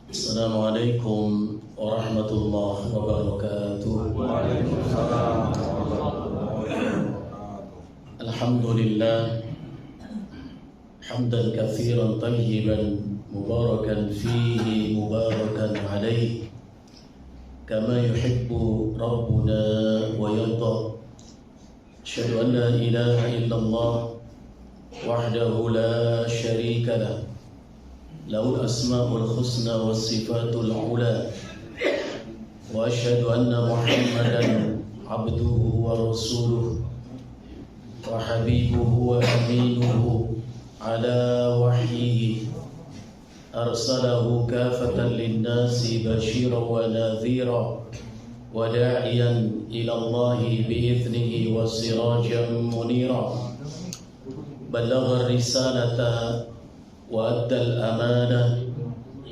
Assalamualaikum warahmatullahi wabarakatuh. Waalaikumsalam warahmatullahi wabarakatuh. Alhamdulillah hamdan katsiran tayyiban mubarakan fihi mubarakan alaihi kama yuhibbu rabbuna wa yarda. Asyhadu an la ilaha illallah wahdahu la syarika lah, lahul asmaul husna was sifatul ula, wa asyhadu anna Muhammadan abduhu wa rasuluh wa habibuhu wa aminuhu ala wahyihi arsalahu kafatan linnasi basyiran wa nadhira wa da'iyan ila Allahi bi'idhnihi wa sirajan munira. Ballagha risalata wa adda al-amanah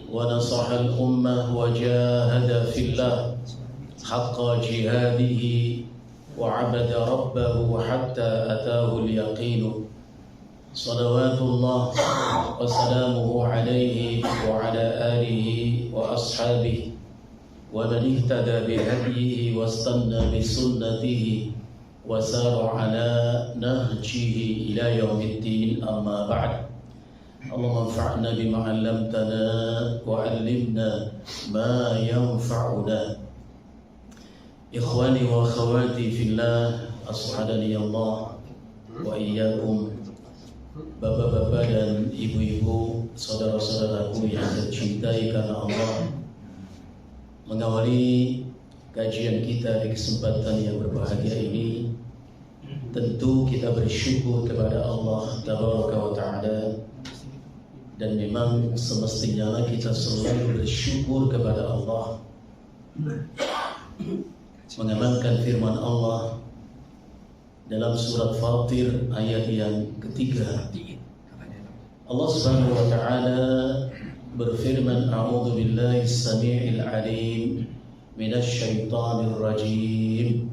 wa nasaha al-ummah wa jahada fillah haqqa jihadihi wa abada rabbahu hatta ataahu al-yaqin. Salawatullah wa salamuhu alayhi wa ala alihi wa ashabihi wa man ihtada bihadyihi wa istanna bisunnatihi wa sara ala nahjihi ila yaumiddin, amma ba'd. Allahumma anfa'na bima 'allamtana wa 'allimna ma yanfa'una. Ikhwani wa akhwati fillah, ashadani Allah wa iyyakum. Bapak-bapak dan ibu-ibu, saudara-saudaraku yang tercintai karena Allah, mengawali kajian kita di kesempatan yang berbahagia ini, tentu kita bersyukur kepada Allah Tabaraka wa Ta'ala. Dan memang semestinya kita selalu bersyukur kepada Allah, mengamalkan firman Allah dalam surat Fatir ayat yang ketiga. Allah Subhanahu wa Ta'ala berfirman, A'udzu billahi as-sami'il 'alim minasy syaithanir rajim.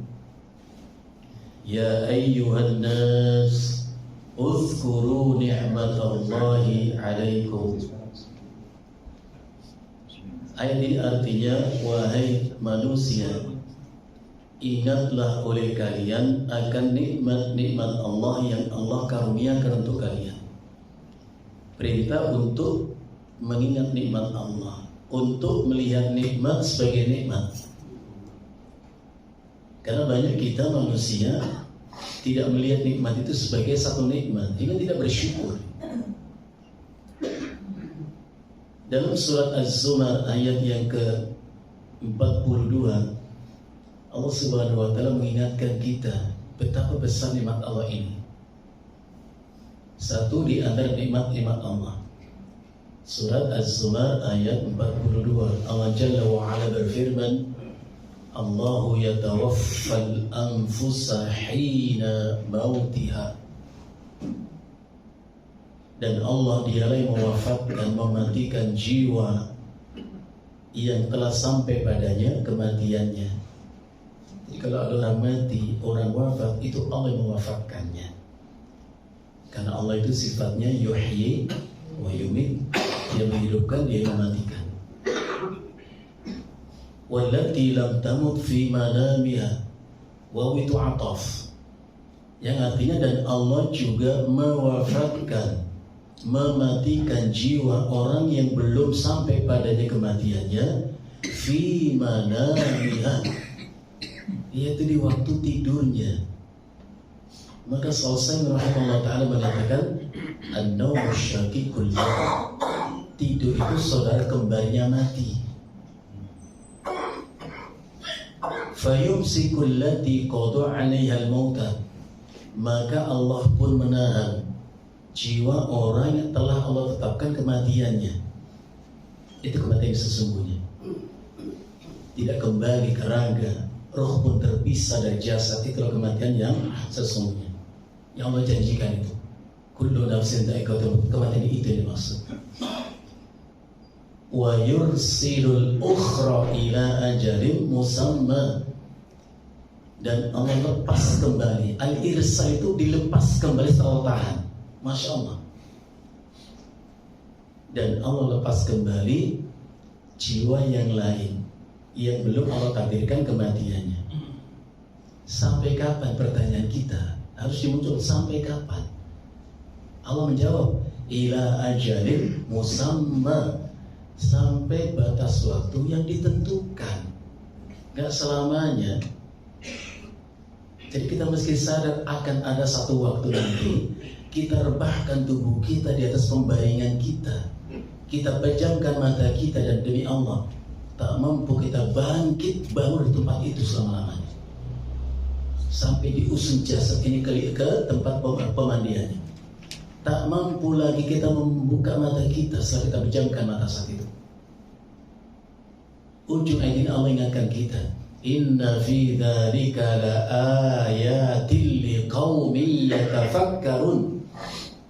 Ya ayyuhan nas uzkuru ni'matallahi 'alaikum. Ayat ini artinya, wahai manusia, ingatlah oleh kalian akan nikmat-nikmat Allah yang Allah karuniakan untuk kalian. Perintah untuk mengingat nikmat Allah, untuk melihat nikmat sebagai nikmat. Karena banyak kita manusia tidak melihat nikmat itu sebagai satu nikmat, hingga tidak bersyukur. Dalam surat Az-Zumar ayat yang ke-42, Allah Subhanahu wa Ta'ala mengingatkan kita betapa besar nikmat Allah ini. Satu di antara nikmat-nikmat Allah, surat Az-Zumar ayat 42, Allah Jalla wa Ala berfirman, Allahu yatawaffal anfusa hina mautiha. Dan Allah dialah yang mewafatkan, mematikan jiwa yang telah sampai padanya kematiannya. Jadi kalau ada orang mati, orang wafat, itu Allah yang mewafatkannya. Karena Allah itu sifatnya yuhyi wa yumit, dia menghidupkan, dia mematikan. Wallati lam tamut fi manamiha, wa itu ataf, yang artinya dan Allah juga mewafatkan, mematikan jiwa orang yang belum sampai padanya kematiannya, fi manamiha, yaitu di waktu tidurnya. Maka selesai rahimahullah ta'ala mengatakan, an-nawmu syaqiqul maut, tidur itu saudara kembarnya mati. Fayumsikul lati qada 'alaiha al-mauta, maka Allah pun menahan jiwa orang yang telah Allah tetapkan kematiannya. Itu kematian sesungguhnya, tidak kembali ke raga, roh pun terpisah dari jasad. Itulah kematian yang sesungguhnya yang Allah janjikan itu. Kullu nafsin dha'iqatul maut, kematian itu yang dimaksud. Wa yursilul ukhra ila ajalin musamma, dan Allah lepas kembali. Al-irsal itu dilepas kembali setelah tahan. Masya Allah. Dan Allah lepas kembali jiwa yang lain yang belum Allah takdirkan kematiannya. Sampai kapan, pertanyaan kita harus dimuncul, sampai kapan? Allah menjawab, ila ajalin musamma, sampai batas waktu yang ditentukan, gak selamanya. Jadi kita mesti sadar akan ada satu waktu nanti kita rebahkan tubuh kita di atas pembaringan kita, kita pejamkan mata kita, dan demi Allah tak mampu kita bangkit bangun di tempat itu selama-lamanya, sampai diusung jasad ini ke tempat pemandiannya. Tak mampu lagi kita membuka mata kita setelah kita pejamkan mata saat itu. Ujung ayat ini Allah ingatkan kita, inna fi dzalika laayatil liqaumin yatafakkarun.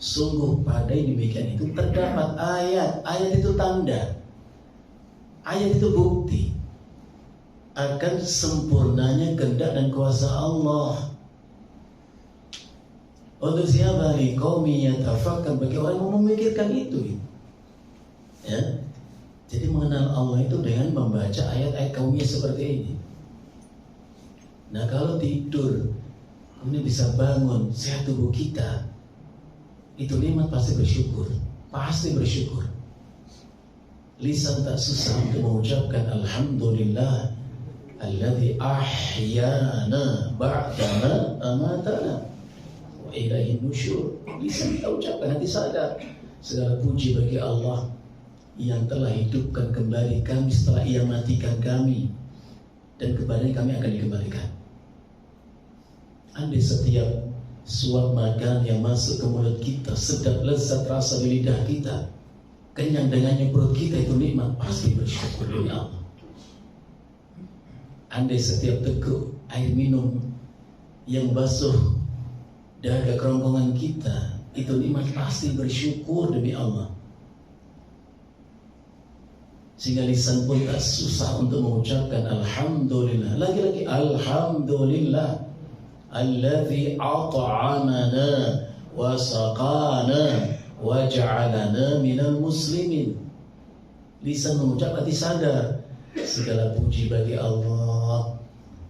Sungguh pada yang demikian itu terdapat ayat. Ayat itu tanda, ayat itu bukti akan sempurnanya kehendak dan kuasa Allah. Untuk siapa? Liqaumin yatafakkarun, bagi orang yang memikirkan itu. Ya. Jadi mengenal Allah itu dengan membaca ayat-ayat kaumnya seperti ini. Nah, kalau tidur kemudian bisa bangun, sehat tubuh kita, itu nikmat, pasti bersyukur. Pasti bersyukur. Lisan tak susah untuk mengucapkan alhamdulillah alladzi ahyana ba'dama amatana wa ilaihin nusyur. Lisan kita ucapkan, hati sadar segala puji bagi Allah yang telah hidupkan kembali kami setelah Ia matikan kami, dan kepadanya kami akan dikembalikan. Andai setiap suap makan yang masuk ke mulut kita sedap, lezat rasa di lidah kita, kenyang dengannya perut kita, itu nikmat, pasti bersyukur demi Allah. Andai setiap teguk air minum yang basuh dahaga kerongkongan kita, itu nikmat, pasti bersyukur demi Allah. Sehingga lisan pun tak susah untuk mengucapkan alhamdulillah. Lagi-lagi alhamdulillah alladzi at'amana wa saqana wa ja'alana minal muslimin. Lisan mengucap, hati sadar segala puji bagi Allah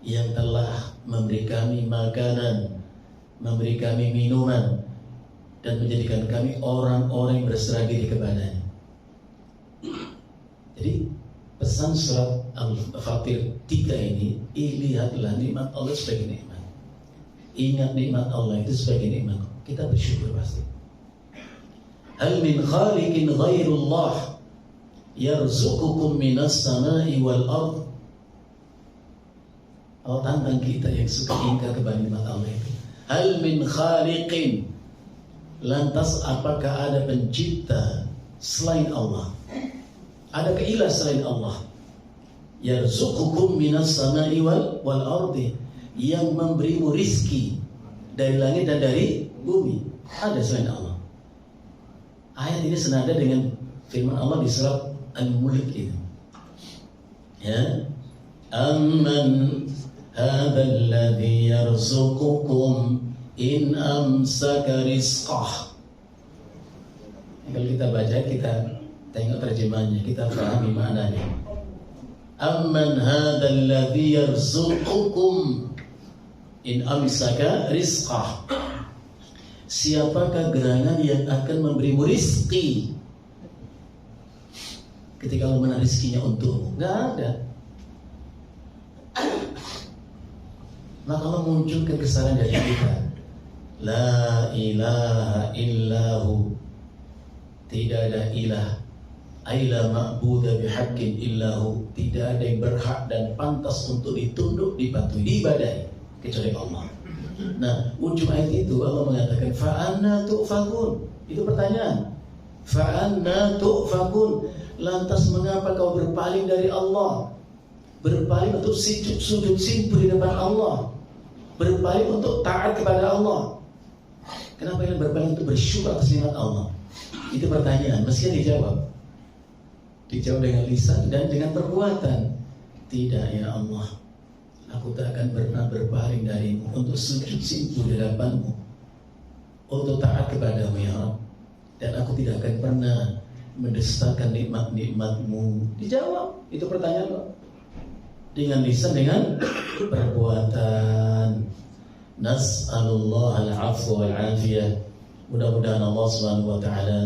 yang telah memberi kami makanan, memberi kami minuman, dan menjadikan kami orang-orang yang berserah diri kepadanya. Jadi pesan surat Al-Fatir 3 ini, lihatlah nikmat Allah sebagai nikmat. Ingat nikmat Allah itu sebagai nikmat. Kita bersyukur pasti. Hal min khaliqin ghairullah yarzuqukum minas samai wal ard. Allah tantang kita yang suka ingkar kepada nikmat Allah itu. Hal min khaliqin, lantas apakah ada pencipta selain Allah? Ada ilah selain Allah? Yarzuqukum minas samai wal ardi, yang memberimu rizki dari langit dan dari bumi. Ada selain Allah. Ayat ini senada dengan firman Allah di surat Al-Mulk itu. Ya, amman hadzal ladzi yarzuqukum in amsaka rizqah. Kalau kita baca, kita tengok terjemahannya, kita pahami maknanya. Amman hadzal ladzi yarzuqukum in amsaka rizqah. Siapakah gerangan yang akan memberimu rizki ketika Allah menarik rizkinya untukmu? Gak ada. Maka Allah munculkan kesalahan dari kita. La ilaha illahu, tidak ada ilah, aila ma'buda bihaqqin illahu, tidak ada yang berhak dan pantas untuk ditunduk, dipatuhi, diibadahi kecuali Allah. Nah, ujung ayat itu Allah mengatakan fa'anna tu'fakun. Itu pertanyaan. Fa'anna tu'fakun, lantas mengapa kau berpaling dari Allah? Berpaling untuk sujud simpul di depan Allah, berpaling untuk taat kepada Allah. Kenapa kalian berpaling untuk bersyukur atas nikmat Allah? Itu pertanyaan, mestinya dijawab. Dijawab dengan lisan dan dengan perbuatan. Tidak, ya Allah, aku tak akan pernah berpaling darimu untuk sujud simpul di hadapanmu, untuk taat kepadamu ya Allah. Dan aku tidak akan pernah mendustakan nikmat-nikmatmu? Dijawab, itu pertanyaan lo. Dengan lisan, dengan perbuatan. Nas'alullah al-'afwa wal-'afiyah. Mudah-mudahan Allah Subhanahu wa taala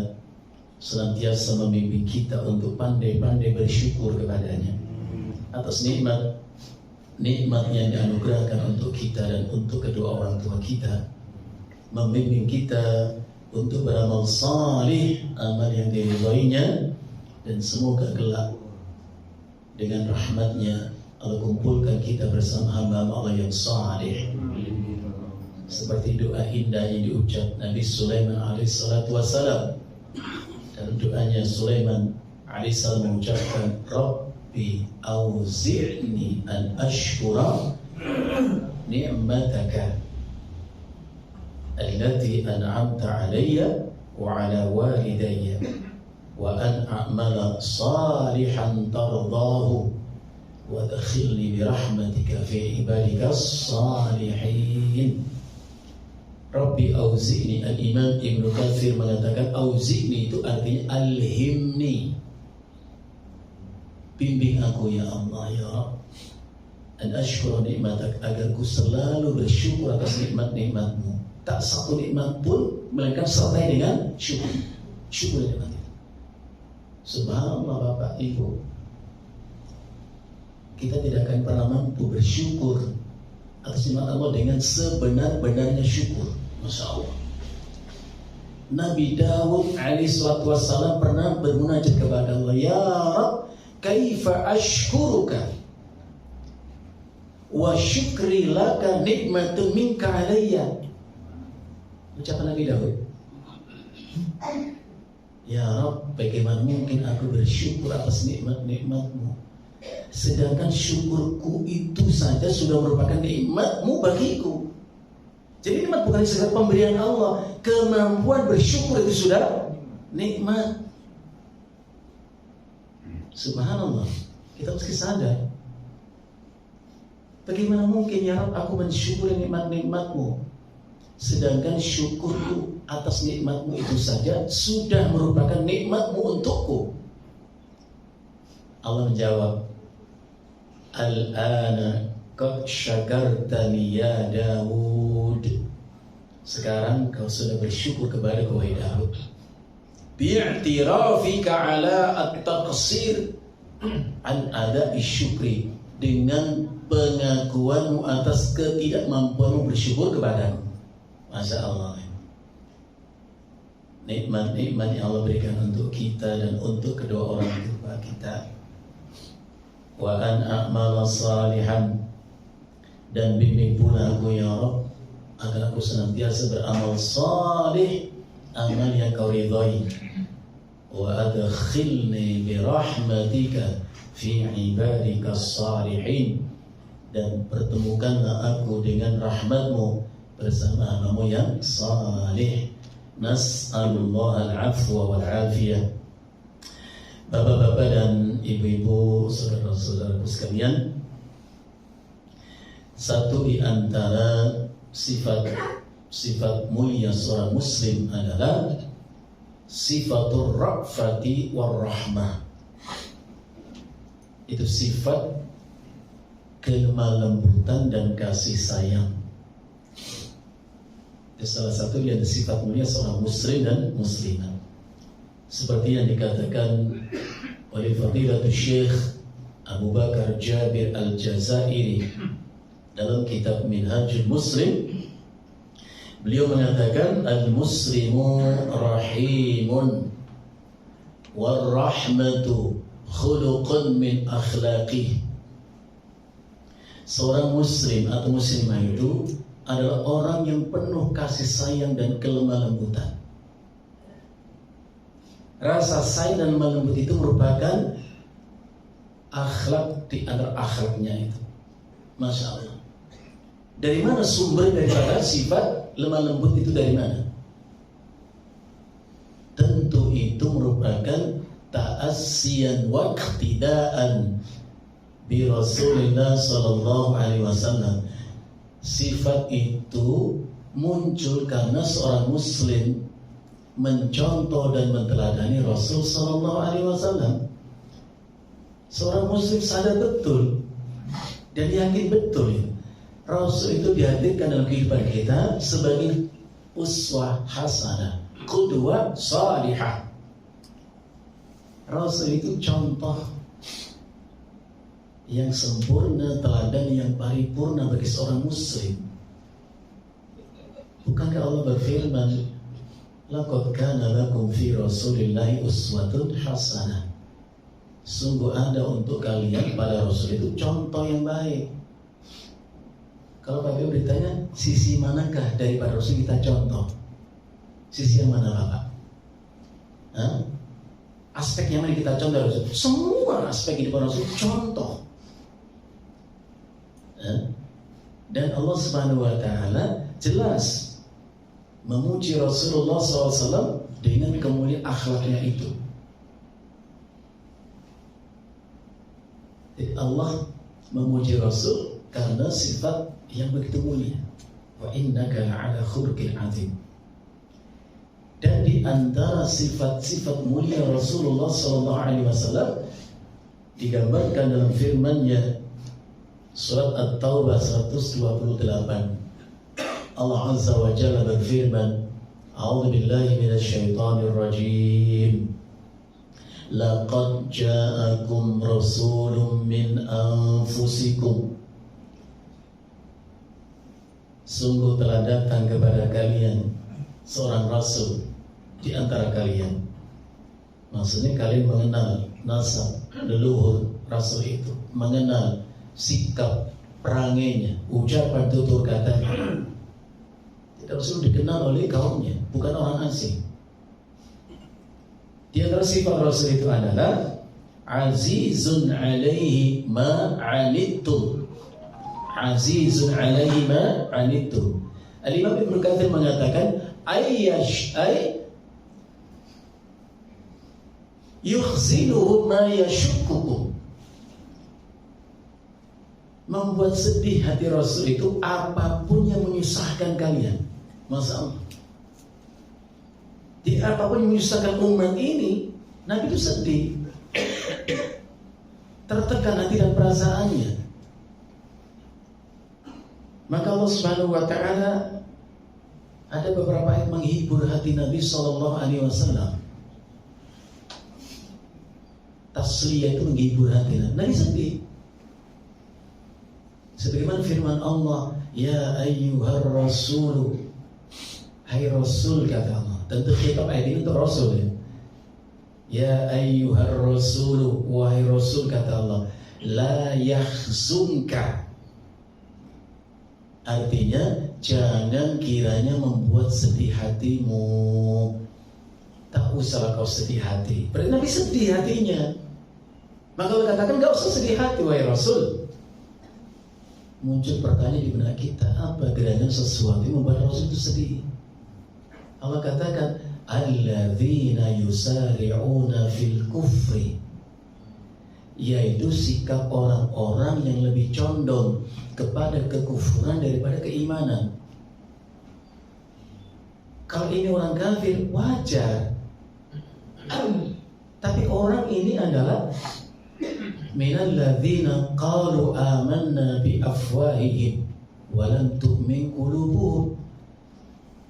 senantiasa membimbing kita untuk pandai-pandai bersyukur kepadanya atas nikmat yang dianugerahkan untuk kita dan untuk kedua orang tua kita, membimbing kita untuk beramal salih, amal yang diridhoinya, dan semoga kelak dengan rahmatnya Allah kumpulkan kita bersama hamba Allah yang salih. Seperti doa indah yang diucap Nabi Sulaiman alaihissalatu wassalam. Dalam doanya Sulaiman alaihissalam mengucapkan, Rabbi auzi'ni an ashkura ni'mataka allati an'amta alayya wa ala walidayya wa an a'mala salihan tardahu wa adkhilni birahmatika fi ibadika salihin. Rabbi auzi'ni. Al-Imam Ibn Katsir mengatakan auzi'ni itu artinya alhimni, bimbing aku ya Allah ya Rabb, an ashkura nikmatak, agar ku selalu bersyukur atas nikmat-nikmatmu. Tak satu nikmat pun melainkan sertai dengan syukur. Syukur nikmat itu. Subhanallah Bapak Ibu, kita tidak akan pernah mampu bersyukur atas nikmat Allah dengan sebenar-benarnya syukur. Masya Allah. Nabi Dawud alaihissalatu wassalam pernah bermunajat kepada Allah, Ya Rabb, kaifa ashkuruka wa syukri laka nikmatun minka alayya. Ucapan Nabi Dawud, Ya Rabb, bagaimana mungkin aku bersyukur atas nikmat-nikmatmu, sedangkan syukurku itu saja sudah merupakan nikmatmu bagiku. Jadi nikmat bukan sekedar pemberian Allah, kemampuan bersyukur itu sudah nikmat. Subhanallah, kita mesti sadar. Bagaimana mungkin ya Rabb aku mensyukuri nikmat-nikmatmu, sedangkan syukurku atas nikmatmu itu saja sudah merupakan nikmatmu untukku. Allah menjawab, Al-ana qad syakartani ya Dawud. Sekarang kau sudah bersyukur kepada wahai Dawud. Bi'tirafika ala at-taqsir an ada'i syukri, dengan pengakuanmu atas ketidakmampuanmu bersyukur kepadaku. Masya Allah. Nikmat-nikmat yang Allah berikan untuk kita dan untuk kedua orang tua kita. Wa an a'mala salihan, dan bimbing pula aku ya Rabb agar aku senantiasa beramal salih, amal yang kau ridhai. Wa adkhilni birahmatika fi ibadika salihin, dan pertemukanlah aku dengan rahmatmu bersama hamba-Mu yang salih. Nas'alullah al-'afwa wal-'afiyah. Bapak-bapak dan ibu-ibu, saudara-saudaraku sekalian, satu di antara sifat mulia seorang muslim adalah sifatur ra'fati war rahmah. Itu sifat kelemah lembutan dan kasih sayang. Itu salah satu yang sifat mulia seorang muslim dan muslimah. Seperti yang dikatakan oleh Fadilatul Syekh Abu Bakar Jabir Al-Jazairi dalam kitab Minhajul Muslim, beliau mengatakan al-muslimu rahimun war-rahmatu khuluqun min akhlaqih. Seorang muslim atau muslimah itu adalah orang yang penuh kasih sayang dan kelemah lembutan. Rasa sayang dan lemah lembut itu merupakan akhlak di antara akhlaknya itu. Masya Allah. Dari mana sumber daripada sifat lemah lembut itu, dari mana? Tentu itu merupakan ta'assiyan wa iqtidaan bi Rasulillah sallallahu alaihi wasallam. Sifat itu muncul karena seorang muslim mencontoh dan menteladani Rasul Sallallahu Alaihi Wasallam. Seorang Muslim sadar betul dan yakin betul ya, Rasul itu dihadirkan dalam kehidupan kita sebagai uswah hasanah, qudwah salihah. Rasul itu contoh yang sempurna, teladan yang paripurna bagi seorang Muslim. Bukankah Allah berfirman, laqad kana lakum fi Rasulillahi uswatun hasanah. Sungguh ada untuk kalian pada Rasul itu contoh yang baik. Kalau Bapak Ibu ditanya, sisi manakah daripada Rasul kita contoh? Sisi yang mana Bapak? Aspek yang mana kita contoh Rasul? Semua aspek hidup Rasul contoh. Dan Allah Subhanahu Wa Taala jelas memuji Rasulullah SAW dengan kemuliaan akhlaknya itu. Allah memuji Rasul karena sifat yang begitu mulia. Wa innaka la'ala khuluqin 'adzim. Dan di antara sifat-sifat mulia Rasulullah sallallahu alaihi wasallam digambarkan dalam firman-Nya surat At-Taubah 128. Allah Azza wa Jalla berfirman, A'udzu billahi minasy syaithanir rajim. Laqad ja'akum rasulun min anfusikum. Sungguh telah datang kepada kalian seorang rasul di antara kalian. Maksudnya kalian mengenal nasab leluhur rasul itu, mengenal sikap perangainya, ucapan tutur katanya. Rasul dikenal oleh kaumnya, bukan orang asing. Di antara sifat Rasul itu adalah azizun alaihi ma 'anittum. Azizun alaihi ma 'anittum. Al-Imam Ibnu Katsir mengatakan yukhziluhu ma yashukkukum. Membuat sedih hati Rasul itu apapun yang menyusahkan kalian. Masya Allah. Di apapun yang menyusahkan umat ini, Nabi itu sedih, tertekan hati dan perasaannya. Maka Allah Subhanahu Wa Taala ada beberapa ayat menghibur hati Nabi Sallallahu Alaihi Wasallam. Tasliyah itu menghibur hati Nabi sedih. Sebagaimana firman Allah, ya ayyuhar rasul, hai Rasul kata Allah. Tentu khitab ayat ini untuk Rasul ya. Ya ayyuhar rasul, wahai Rasul kata Allah, la yahzunka. Artinya jangan kiranya membuat sedih hatimu. Tak usah kau sedih hati. Berarti Nabi sedih hatinya. Maka Allah katakan gak usah sedih hati wahai Rasul. Muncul pertanyaan di benak kita, apa gerangan sesuatu yang membuat Rasul itu sedih? Allah katakan, alladzina yusari'una fil kufri, yaitu sikap orang-orang yang lebih condong kepada kekufuran daripada keimanan. Kalau ini orang kafir wajar, tapi orang ini adalah minal ladzina qalu amanna bi afwahihim wa lam tu'min qulubuhum,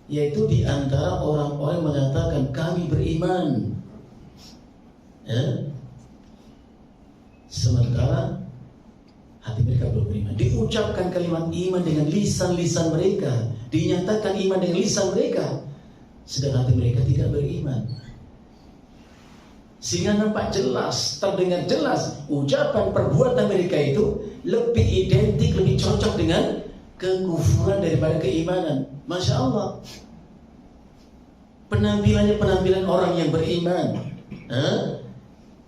yaitu di antara orang-orang yang mengatakan kami beriman, sementara hati mereka belum beriman. Diucapkan kalimat iman dengan lisan-lisan mereka, dinyatakan iman dengan lisan mereka, sedang hati mereka tidak beriman. Sehingga nampak jelas, terdengar jelas ucapan perbuatan mereka itu lebih identik, lebih cocok dengan kekufuran daripada keimanan. Masya Allah. Penampilannya penampilan orang yang beriman,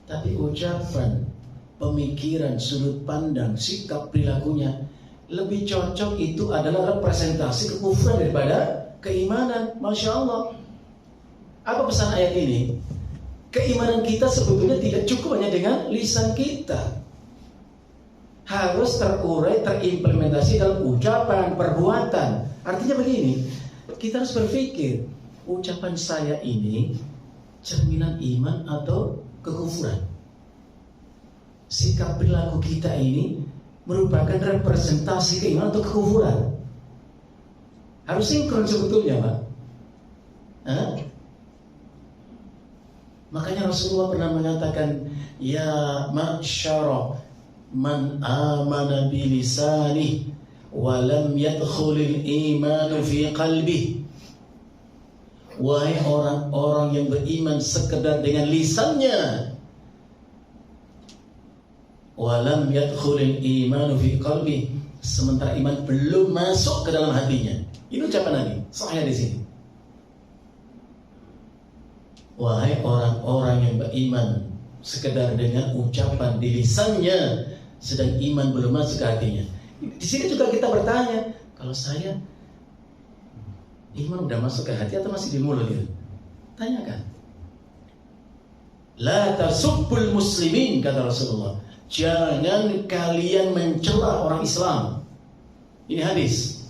tapi ucapan, pemikiran, sudut pandang, sikap, perilakunya lebih cocok itu adalah representasi kekufuran daripada keimanan. Masya Allah. Apa pesan ayat ini? Keimanan kita sebetulnya tidak cukup hanya dengan lisan kita, harus terurai, terimplementasi dalam ucapan, perbuatan. Artinya begini, kita harus berpikir, ucapan saya ini cerminan iman atau kekufuran? Sikap perilaku kita ini merupakan representasi keimanan atau kekufuran? Harus sinkron sebetulnya, Pak. Makanya Rasulullah pernah mengatakan, ya ma'syara man amana bilisani wa lam yadkhulil imanu fi qalbi. Wahai orang-orang yang beriman sekedar dengan lisannya, wa lam yadkhulil imanu fi qalbi, sementara iman belum masuk ke dalam hatinya. Ini ucapan Nabi, sahih di sini. Wahai orang-orang yang beriman sekedar dengan ucapan di lisannya, sedang iman belum masuk ke hatinya. Di sini juga kita bertanya, kalau saya iman udah masuk ke hati atau masih di mulut gitu? Tanyakan. La tasubbul muslimin, kata Rasulullah. Jangan kalian mencela orang Islam. Ini hadis.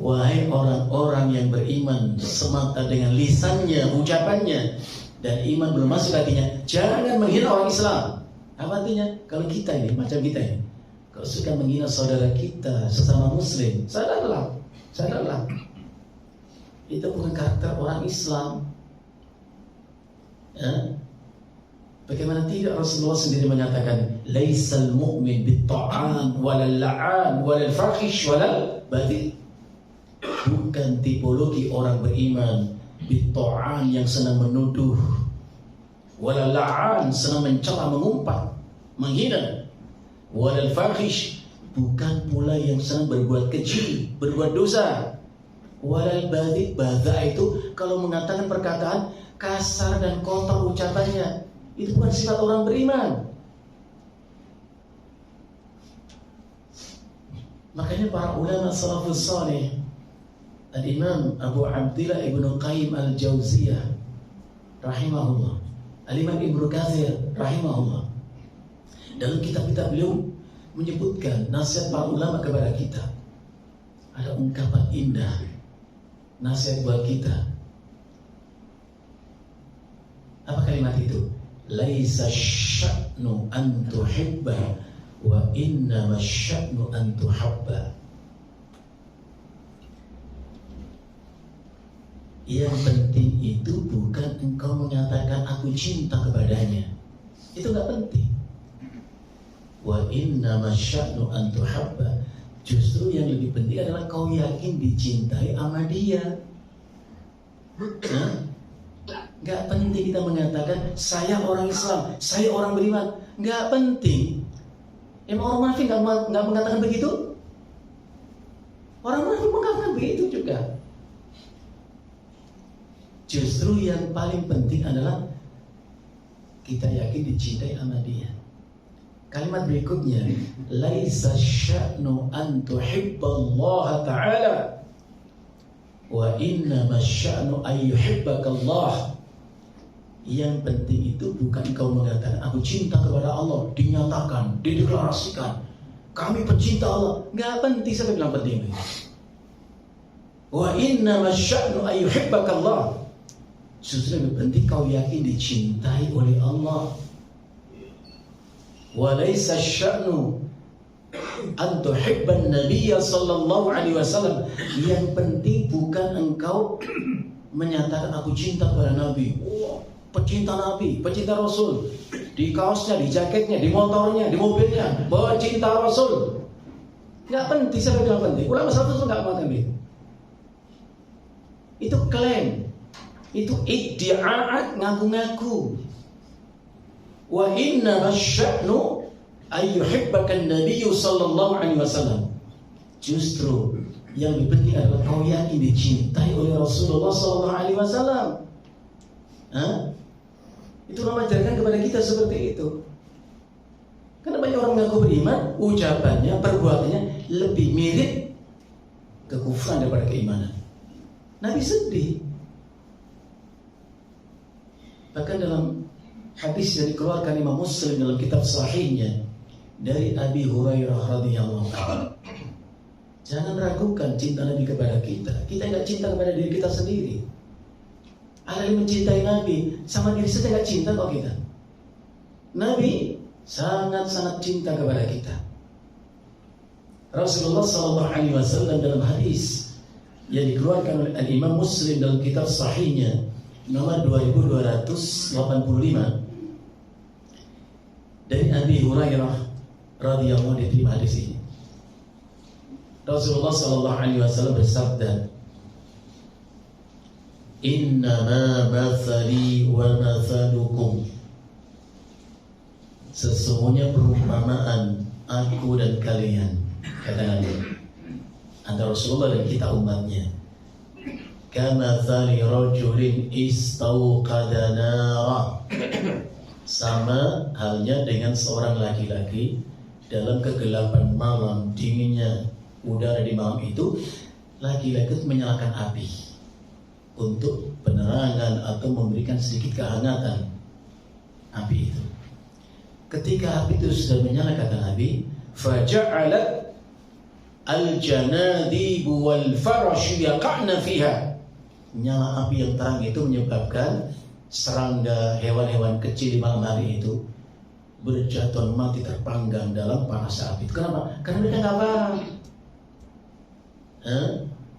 Wahai orang-orang yang beriman semata dengan lisannya, ucapannya, dan iman belum masuk hatinya, jangan menghina orang Islam. Apa artinya? Kalau kita ini, macam kita ini, kalau suka menghina saudara kita, sesama muslim, sadarlah. Itu bukan karakter orang Islam. Bagaimana tidak, Rasulullah sendiri menyatakan, laisal mu'min bit-ta'an walal la'an walal fakhish walal badhi. Bukan tipologi orang beriman bit-ta'an yang senang menuduh, walal la'an senang mencela, mengumpat, menghina, walal fakhish bukan pula yang senang berbuat keji, berbuat dosa, walal badhi. Badha itu kalau mengatakan perkataan kasar dan kotor ucapannya, itu bukan sifat orang beriman. Makanya para ulama salafus salih, Al-Imam Abu Abdillah Ibnu Qayyim Al-Jauziyah rahimahullah, Al-Imam Ibnu Katsir rahimahullah, dalam kitab-kitab beliau menyebutkan nasihat para ulama kepada kita. Ada ungkapan indah, nasihat buat kita. Apa kalimat itu? Laisa sya'nu an tuhibba wa innama sya'nu an tuhabba. Yang penting itu bukan engkau menyatakan aku cinta kepadanya. Itu gak penting. Wa innama sya'nu an tuhabba. Justru yang lebih penting adalah kau yakin dicintai sama dia. Gak penting kita mengatakan saya orang Islam, saya orang beriman. Gak penting. Emang orang munafik gak mengatakan begitu? Orang munafik mengatakan begitu juga. Justru yang paling penting adalah kita yakin dicintai sama dia. Kalimat berikutnya, laisa sya'nu an tuhibballaha ta'ala wa innama sya'nu an yuhibbakallah. Yang penting itu bukan engkau mengatakan aku cinta kepada Allah, dinyatakan, dideklarasikan kami pencinta Allah. Enggak penting, siapa bilang penting? Wa innama sya'nu an yuhibbakallah. Justru lebih penting kau yakin dicintai oleh Allah. Wa laisa sya'nu an tuhibban nabiyya sallallahu alaihi wasallam. Yang penting bukan engkau menyatakan aku cinta kepada Nabi. Pecinta Nabi, pecinta Rasul. Di kaosnya, di jaketnya, di motornya, di mobilnya, pecinta Rasul. Enggak penting, siapa bilang penting? Ulama salafus enggak mengatakan itu. Itu klaim. Itu iddi'at, ngaku-ngaku. Wa inna masya'nu ayyuhibbakan nabiyyu sallallahu alaihi wasallam. Justru yang lebih penting adalah kau yakin dicintai oleh Rasulullah sallallahu alaihi wasallam. Itu nama ajarkan kepada kita seperti itu. Karena banyak orang mengaku beriman, ucapannya, perbuatannya lebih mirip kekufuran daripada keimanan. Nabi sedih. Bahkan dalam hadis yang dikeluarkan Imam Muslim dalam kitab sahihnya dari Abi Hurairah radhiyallahu anhu, Jangan ragukan cinta Nabi kepada kita. Kita nggak cinta kepada diri kita sendiri. Ada yang mencintai Nabi, sama diri kita nggak cinta kok kita. Nabi sangat-sangat cinta kepada kita. Rasulullah SAW dalam hadis yang dikeluarkan oleh Imam Muslim dalam kitab Sahihnya nomor 2285 dari Abi Hurairah radhiyallahu anhu di hadis ini. Rasulullah SAW bersabda, "Innama mathali wa mathalukum." Sesungguhnya perumpamaan aku dan kalian, kata Nabi, antara Rasulullah dan kita umatnya, kamathali rajulin istauqada nara, sama halnya dengan seorang laki-laki dalam kegelapan malam, dinginnya udara di malam itu, laki-laki itu menyalakan api untuk penerangan atau memberikan sedikit kehangatan api itu. Ketika api itu sudah menyala, kata Nabi, faja'alat al-janadibu wal farashu yaqa'na fiha. Nyala api yang terang itu menyebabkan serangga, hewan-hewan kecil di malam hari itu berjatuhan mati terpanggang dalam panas api. Kenapa? Karena mereka nggak paham.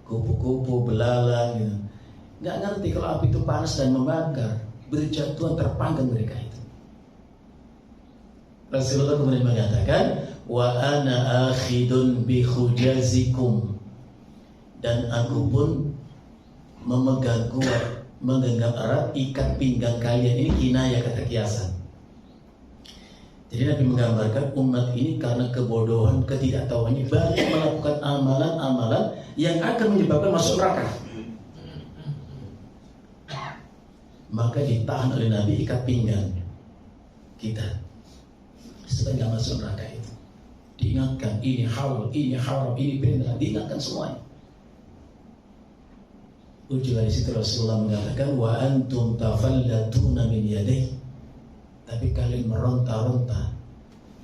Kupu-kupu, belalang gitu, nggak ngerti kalau api itu panas dan membakar, berjatuhan terpanggang mereka itu. Rasulullah kemudian mengatakan, wa ana akhidun bi khujazikum, dan aku pun memegang kuat, menggenggam erat ikat pinggang kalian. Ini kinayah, kata kiasan. Jadi Nabi menggambarkan umat ini karena kebodohan, ketidaktahuannya banyak melakukan amalan-amalan yang akan menyebabkan masuk neraka. Maka ditahan oleh Nabi ikat pinggang kita supaya nggak masuk neraka itu. Diingatkan ini haram, ini haram, ini perintah, diingatkan semuanya. Ujung dari situ Rasulullah mengatakan, wa antum tafallatuna min yadayhi, tapi kalian meronta-ronta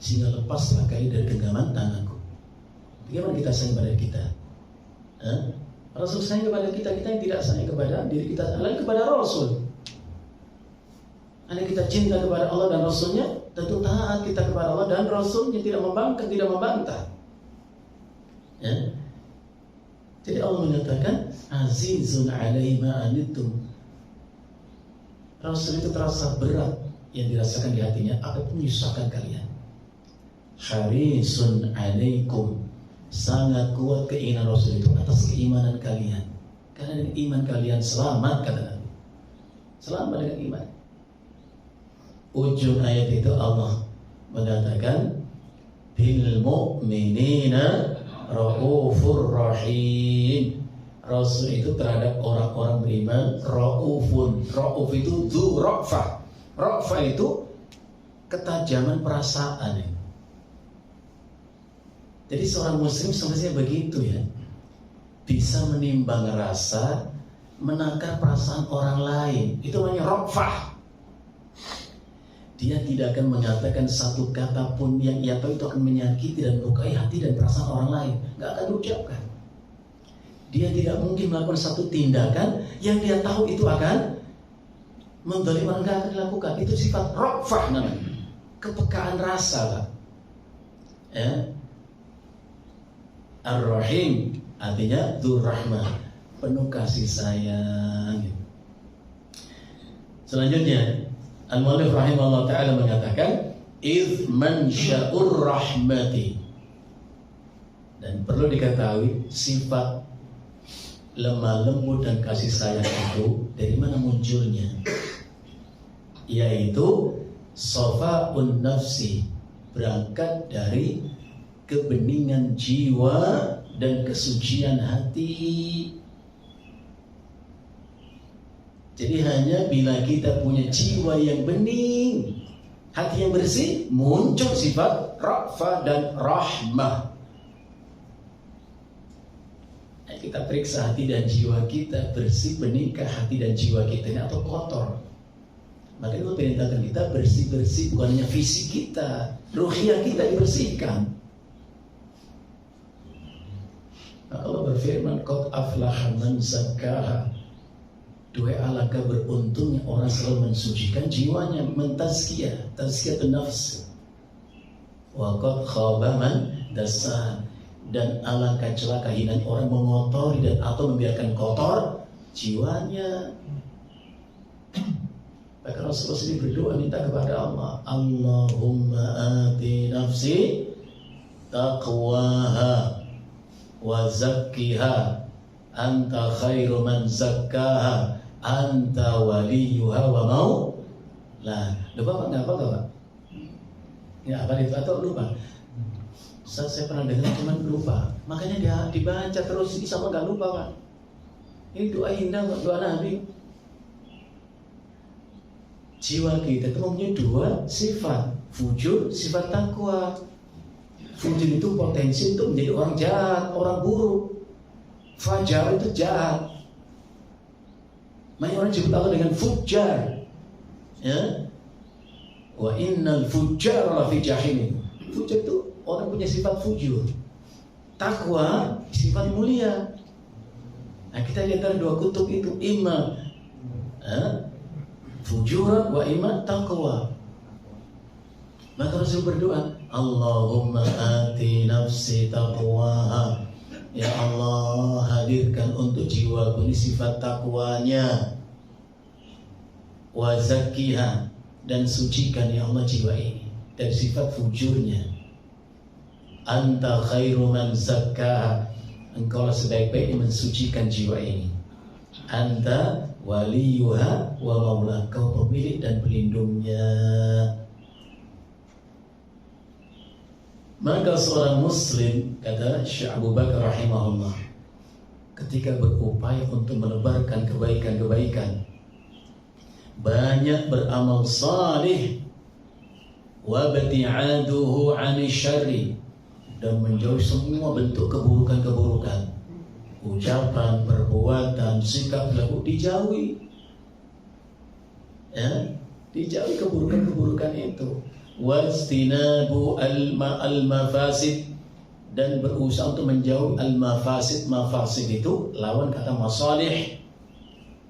sehingga lepaslah kalian dari genggaman tanganku. Bagaimana kita sayang kepada kita? Rasul sayang kepada kita, kita yang tidak sayang kepada diri kita, lain kepada Rasul. Andai kita cinta kepada Allah dan Rasulnya, tentu taat kita kepada Allah dan Rasulnya, tidak membangkang, tidak membantah. Ya. Jadi Allah menyatakan, azizun alaihi ma anittum. Rasul itu terasa berat yang dirasakan di hatinya, apapun menyusahkan kalian. Harisun alaikum, sangat kuat keinginan Rasul itu atas keimanan kalian. Karena dengan iman kalian selamat, kata Nabi. Selamat dengan iman. Ujung ayat itu Allah mengatakan, bil mu'minina raufur rahim. Rasul itu terhadap orang-orang beriman raufun. Rauf itu dzu ra'fah. Ra'fah itu ketajaman perasaan. Jadi seorang muslim semestinya begitu ya, bisa menimbang rasa, menakar perasaan orang lain. Itu namanya ra'fah. Dia tidak akan mengatakan satu kata pun yang ia tahu itu akan menyakiti dan melukai hati dan perasaan orang lain. Gak akan diucapkan. Dia tidak mungkin melakukan satu tindakan yang dia tahu itu akan mendzalimkan, gak akan dilakukan. Itu sifat ra'fah namanya, kepekaan rasa lah. Ya. Ar-Rahim artinya dzur rahmah, penuh kasih sayang. Selanjutnya Al-Mu'allif rahimahullah ta'ala mengatakan, idh mansya'ur rahmati, dan perlu diketahui sifat lemah lembut dan kasih sayang itu dari mana munculnya, yaitu safa'un nafsi, berangkat dari kebeningan jiwa dan kesucian hati. Jadi hanya bila kita punya jiwa yang bening, hati yang bersih, muncul sifat ra'fah dan rahmah. Kita periksa hati dan jiwa kita, bersih beningkah hati dan jiwa kita ini atau kotor. Maka itu perintahkan kita bersih-bersih, bukan hanya fisik kita, ruhiyah kita dibersihkan. Maka Allah berfirman, qad aflaha man zakkaha. Dua alangkah beruntungnya orang selalu mensucikan jiwanya, mentazkiyah, tazkiyatun nafs. Wa qad khaba man dassaha. Dan alangkah celaka hina orang mengotori dan atau membiarkan kotor jiwanya. Maka Rasulullah sendiri berdoa minta kepada Allah, Allahumma ati nafsi taqwaha wa zakkiha anta khairu man zakkaha anta waliyuha wa maula. Lupa Pak? Nggak apa Pak? Ya apa itu atau lupa? Saya pernah dengar cuman lupa. Makanya dia dibaca terus ini sama nggak lupa Pak. Ini doa indah, doa Nabi. Jiwa kita itu mempunyai dua sifat, fujur, sifat takwa. Fujur itu potensi untuk menjadi orang jahat, orang buruk. Fajar itu jahat. Banyak orang disebut Allah dengan fujar. Ya. Wa innal fujjar lafi jahim. Fujar itu orang punya sifat fujur. Takwa sifat mulia. Nah kita lihat dari dua kutub itu, imma fujuran wa imma taqwa. Maka Rasul berdoa, Allahumma ati nafsi taqwaha. Ya Allah, hadirkan untuk jiwaku ini sifat takwanya. Wa zakkiha, dan sucikan ya Allah jiwa ini dari sifat fujurnya. Anta khairu man zakkaha, engkau sebaik-baik yang mensucikan jiwa ini. Anta waliyuha wa maula, kau pemilik dan pelindungnya. Maka seorang muslim, kata Syekh Abu Bakar rahimahullah, ketika berupaya untuk menebarkan kebaikan-kebaikan, banyak beramal salih, wa bati'aduhu 'ani syarri, dan menjauhi semua bentuk keburukan-keburukan, ucapan, perbuatan, sikap, laku dijauhi. Ya, dijauhi keburukan-keburukan itu. Wastinabu al-mafasid, dan berusaha untuk menjauhi al-mafasid. Mafasid itu lawan kata masalih.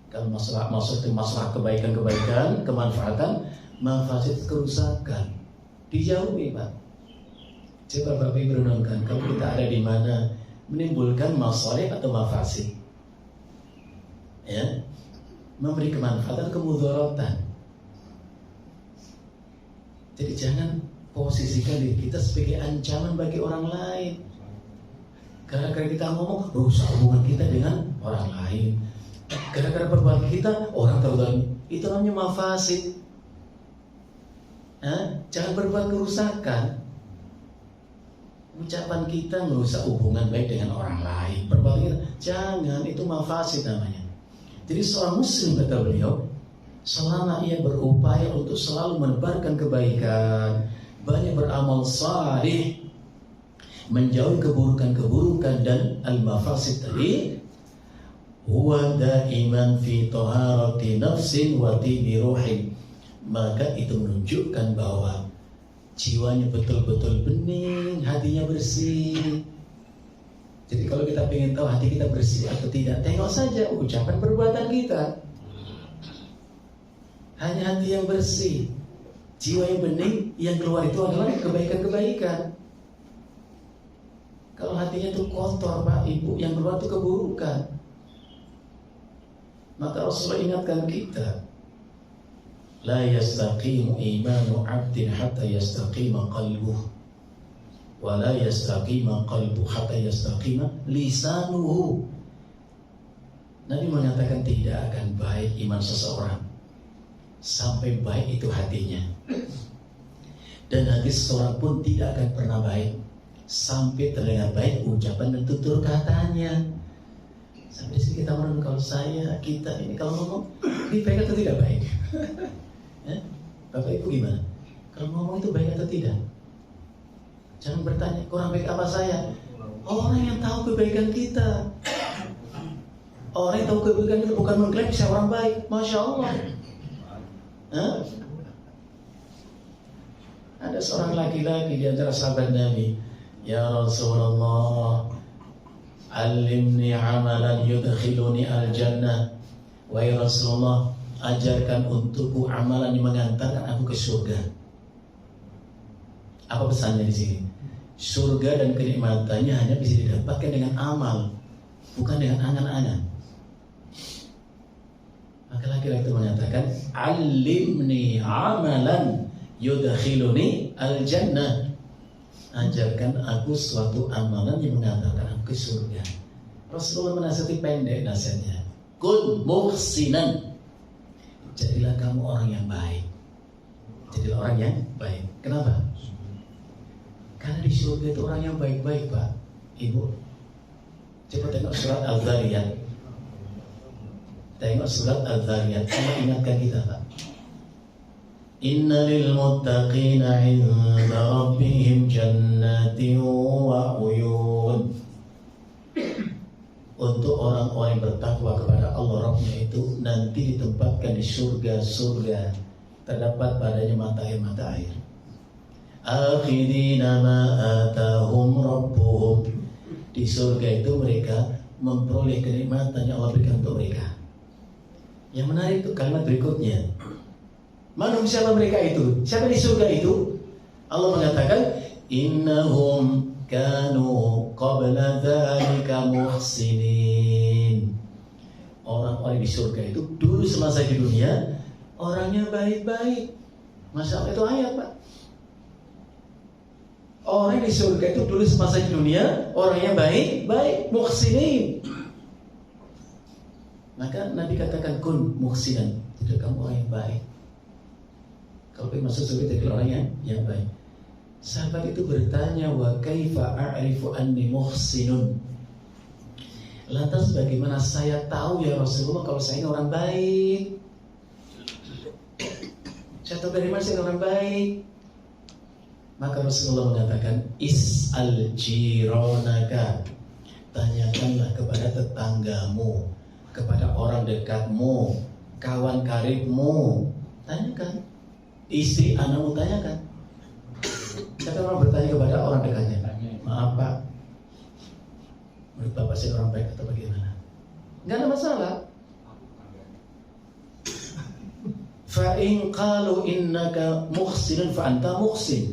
Kalau maksud itu masalah kebaikan-kebaikan, kemanfaatan, mafasid kerusakan. Dijauhi Pak. Coba Bapak Ibu renungkan, kalau kita ada di mana menimbulkan masalih atau mafasid, ya, memberi kemanfaatan, kemudaratan. Jadi jangan posisikan diri kita sebagai ancaman bagi orang lain. Gara-gara kita ngomong, rusak hubungan kita dengan orang lain. Gara-gara perbuatan kita, orang terlalu. Itu namanya mafasid. Jangan berbuat kerusakan. Ucapan kita merusak hubungan baik dengan orang lain. Perbuatan kita, jangan, itu mafasid namanya. Jadi seorang muslim, kata beliau, selama ia berupaya untuk selalu menebarkan kebaikan, banyak beramal salih, menjauhi keburukan-keburukan dan al-mafasid tadi, huwa daiman fi taharati nafsin wa tibi ruhin, maka itu menunjukkan bahwa jiwanya betul-betul bening, hatinya bersih. Jadi kalau kita ingin tahu hati kita bersih atau tidak, tengok saja ucapan perbuatan kita. Hanya hati yang bersih, jiwa yang bening, yang keluar itu adalah kebaikan-kebaikan. Kalau hatinya itu kotor Pak Ibu, yang keluar itu keburukan. Maka Rasulullah ingatkan kita, la yastaqimu imanu 'abdin hatta yastaqima qalbuhu, wa la yastaqima qalbu hatta yastaqima lisanuhu. Nabi mengatakan tidak akan baik iman seseorang sampai baik itu hatinya, dan hati seseorang pun tidak akan pernah baik sampai terdengar baik ucapan dan tutur katanya. Sampai sini kita merenung, kalau saya, kita ini kalau ngomong ini baik atau tidak baik? Ya? Bapak Ibu gimana? Kalau ngomong itu baik atau tidak? Jangan bertanya kurang baik apa saya. Orang yang tahu kebaikan kita, orang yang tahu kebaikan kita, bukan mengklaim saya orang baik. Masya Allah. Ada seorang laki-laki di antara sahabat Nabi, ya Rasulullah, Alimni amalan yudkhiluni al-jannah. Wahai Rasulullah, ajarkan untukku amalan yang mengantarkan aku ke surga. Apa pesannya di sini? Surga dan kenikmatannya hanya bisa didapatkan dengan amal, bukan dengan angan-angan. Maka laki-laki itu mengatakan, alimni amalan yudkhiluni al-jannah. Ajarkan aku suatu amalan yang mengantarkan aku ke surga. Rasulullah menasihati pendek nasihatnya. Kun muhsinan. Jadilah kamu orang yang baik. Jadilah orang yang baik. Kenapa? Karena di surga itu orang yang baik-baik, Pak, Ibu. Coba tengok surat Al-Zariyat. Tengok surat Al-Zariyat. Allah ingatkan kita, Pak. Inna lil muttaqina 'inda rabbihim jannatin wa uyun. Untuk orang-orang yang bertakwa kepada Allah Rabbnya itu nanti ditempatkan di surga-surga, terdapat padanya mata air. Akhidina ma atahum rabbuhum. Di surga itu mereka memperoleh kenikmatan yang Allah berikan untuk mereka. Yang menarik itu kalimat berikutnya. Mana siapa mereka itu? Siapa di surga itu? Allah mengatakan, innahum kanu qabla dzalika muhsinin. Orang-orang di surga itu dulu semasa di dunia orangnya baik-baik. Masya Allah, itu ayat, Pak. Orang di surga itu dulu semasa di dunia orangnya baik-baik, muhsinin. Maka Nabi katakan kun muhsinan, jadi kamu orang yang baik. Kalau ingin masuk surga jadi orang yang baik. Sahabat itu bertanya, wa kaifa a'rifu anni muhsinun? Lantas bagaimana saya tahu ya Rasulullah kalau saya ini orang baik? Saya tahu dari mana saya orang baik? Maka Rasulullah mengatakan, is'al jironaka. Tanyakanlah kepada tetanggamu, kepada orang dekatmu, kawan karibmu. Tanyakan. Istri anakmu tanyakan. Kata orang bertanya kepada orang dekatnya, maaf Pak, menurut Bapak saya orang baik atau bagaimana? Enggak ada masalah. Fa in qalu innaka muhsinun fa anta muhsin.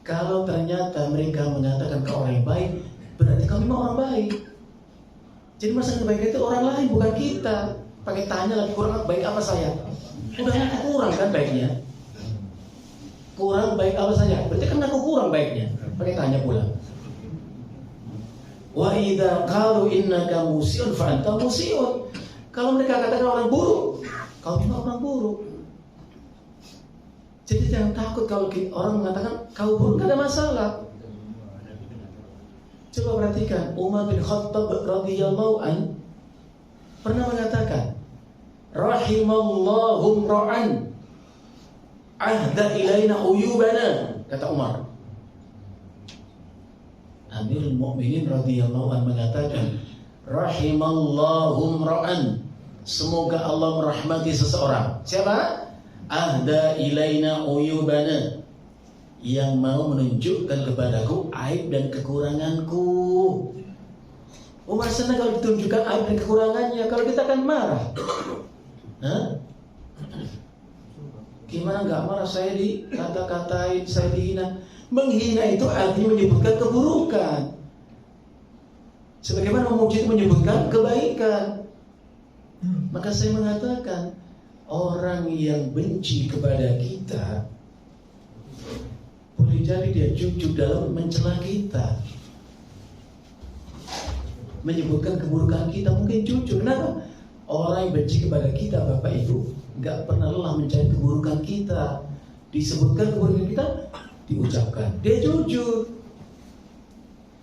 Kalau ternyata mereka mengatakan kau orang yang baik, berarti kau memang orang baik. Jadi masalah kebaikan itu orang lain, bukan kita. Pakai tanya lagi, kurang baik apa saya? Udah aku kurang kan baiknya. Kurang baik apa saja? Berarti kan aku kurang baiknya. Pakai tanya pula. Wa idza qalu innaka musiun fa anta musiun. Kalau mereka katakan orang buruk, kau memang orang buruk. Jadi jangan takut kalau orang mengatakan kau buruk, tidak ada masalah. Coba perhatikan, Umar bin Khattab radhiyallahu an pernah mengatakan, rahimallahu ra'an ahda ilaina uyubana, kata Umar. Amirul Mukminin radhiyallahu an mengatakan, rahimallahu ra'an, semoga Allah merahmati seseorang. Siapa? Ahda ilaina uyubana, yang mau menunjukkan kepadaku aib dan kekuranganku. Umar senang kalau ditunjukkan aib dan kekurangannya. Kalau kita kan marah. Gimana nggak marah? Saya dikata-katain, saya dihina. Menghina itu artinya menyebutkan keburukan. Sebagaimana memuji itu menyebutkan kebaikan. Maka saya mengatakan, orang yang benci kepada kita boleh jadi dia jujur dalam mencela kita, menyebutkan keburukan kita, mungkin jujur. Kenapa? Orang yang benci kepada kita, Bapak Ibu, nggak pernah lelah mencari keburukan kita. Disebutkan keburukan kita, diucapkan. Dia jujur.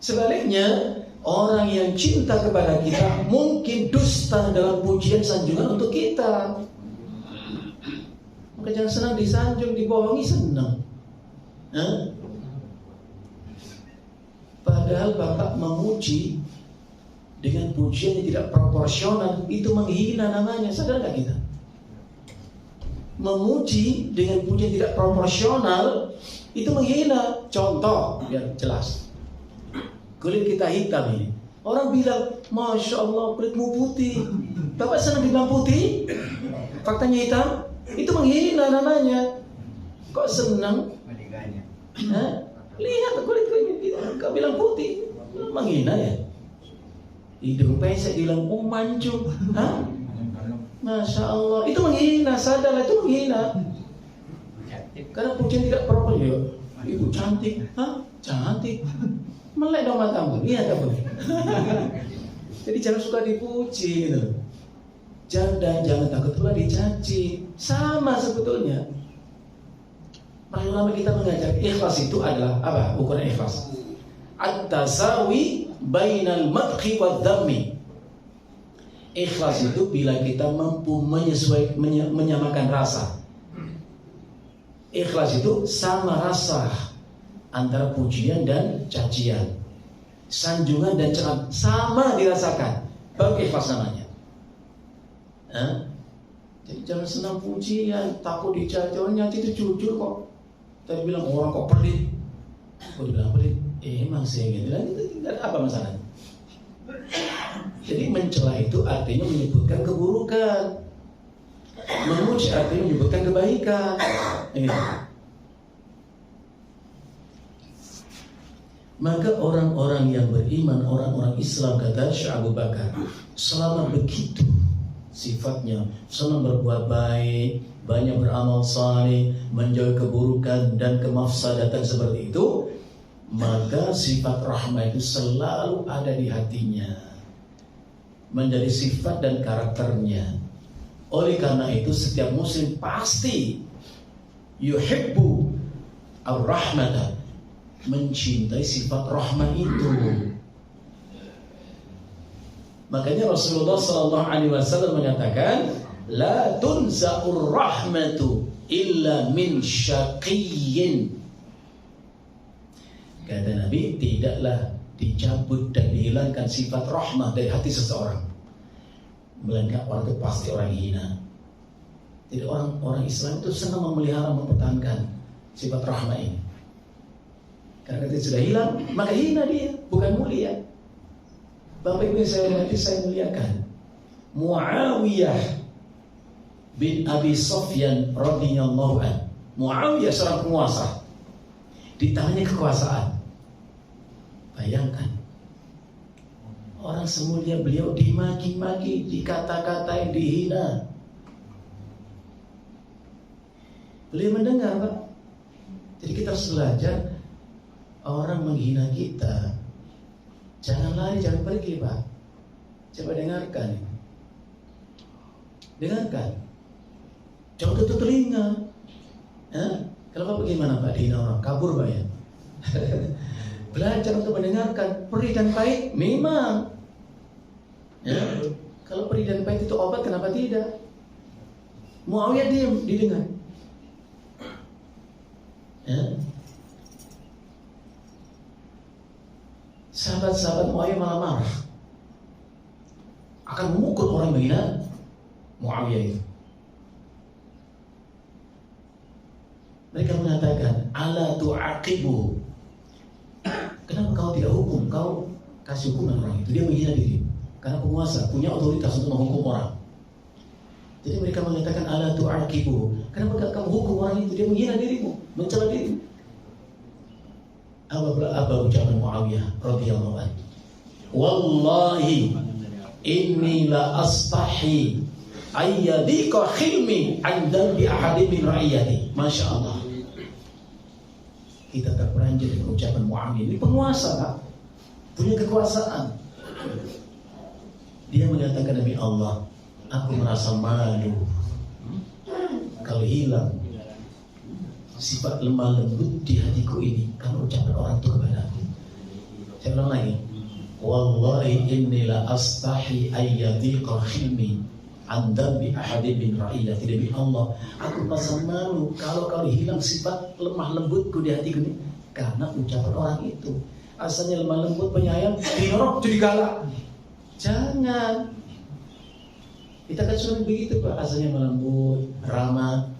Sebaliknya, orang yang cinta kepada kita mungkin dusta dalam pujian sanjungan untuk kita. Maka jangan senang disanjung, dibohongi senang. Padahal Bapak memuji dengan pujian yang tidak proporsional, itu menghina namanya. Sadar gak kita? Memuji dengan pujian tidak proporsional itu menghina. Contoh biar jelas. Kulit kita hitam ini, Orang bilang, Masya Allah kulitmu putih. Bapak senang dibilang putih? Faktanya hitam? Itu menghina namanya. Kok senang? Lihat kulitku ini, kau bilang putih. Menghina ya? Hidung pesek bilang, oh mancung. Hah? Masya Allah, itu menghina, sadarlah itu menghina. Karena pujian tidak proper ya. Ibu cantik, hah? Cantik. Melek dong matamu, lihat apa? Jadi jangan suka dipuji gitu. Jangan takut pula dicaci. Sama sebetulnya. Para ulama kita mengajar ikhlas itu adalah apa? Ukuran ikhlas. At-tasawi bainal madhi wad dhammi. Ikhlas itu bila kita mampu menyamakan rasa. Ikhlas itu sama rasa antara pujian dan cacian, sanjungan dan ceramah sama dirasakan, baru ikhlas namanya. Jadi jangan senang pujian, takut dicaci. Orang nyanyi itu jujur kok. Tadi bilang orang kok pelit, kok dibilang pelit? Emang sih gitu. Itu tidak apa masalahnya. Jadi mencela itu artinya menyebutkan keburukan, memuji artinya menyebutkan kebaikan. Maka orang-orang yang beriman, orang-orang Islam, kata Syekh Abu Bakar, selama begitu sifatnya, senang berbuat baik, banyak beramal saleh, menjauhi keburukan dan kemafsadatan seperti itu, maka sifat rahmah itu selalu ada di hatinya, menjadi sifat dan karakternya. Oleh karena itu setiap muslim pasti yuhibbu ar-rahmata, mencintai sifat rahmah itu. Makanya Rasulullah SAW menyatakan, la tunza'ur rahmatu illa min syaqiyyin. Kata Nabi, tidaklah dicabut dan dihilangkan sifat rahmah dari hati seseorang, melainkan orang itu pasti orang hina. Jadi orang Islam itu senang memelihara, mempertahankan sifat rahmah ini. Karena ketika sudah hilang, maka hina dia, bukan mulia. Bapak Ibu saya muliakan, Muawiyah bin Abi Sufyan radhiyallahu anhu. Muawiyah seorang penguasa, ditanya kekuasaan. Bayangkan, orang semulia beliau dimaki-maki, dikata-katain, dihina. Beliau mendengar, Pak. Jadi kita harus belajar. Orang menghina kita, jangan lari, jangan pergi, Pak. Coba dengarkan. Dengarkan. Jangan tutup telinga. Kalau Pak bagaimana Pak dihina orang? Kabur Pak ya? Belajar untuk mendengarkan. Perih dan pahit memang. Kalau perih dan pahit itu obat, kenapa tidak? Muawiyah diam, didengar. Sahabat-sahabat Muawiyah malah marah, akan memukul orang yang menghina Muawiyah itu. Mereka mengatakan, ala tu'aqibu, kenapa kau tidak hukum? Kau kasih hukuman orang itu. Dia menghina diri, karena penguasa punya otoritas untuk menghukum orang. Jadi mereka mengatakan, ala tu'aqibu, kenapa kamu hukum orang itu? Dia menghina dirimu, mencela dirimu. Apa ucapan Muawiyah radhiyallahu anhu? Wallahi inni la astahi ayyadika khilmi an dhanbi ahadin min ra'iyati. Masya Allah. Kita terperanjat dengan ucapan Muawiyah. Ini penguasa, Pak, punya kekuasaan. Dia mengatakan, demi Allah, aku merasa malu kalau hilang sifat lemah lembut di hatiku ini karena ucapan orang itu kepada aku. Saya ulang lagi, wallahi inni la astahi ayyadhiqa khilmi an dhanbi ahadin min ra'iyati. Demi Allah, aku merasa malu kalau hilang sifat lemah lembutku di hatiku ini karena ucapan orang itu. Asalnya lemah lembut, penyayang, dinorok jadi galak. Jangan. Kita kan suruh begitu, Pak. Asalnya lemah lembut, ramah.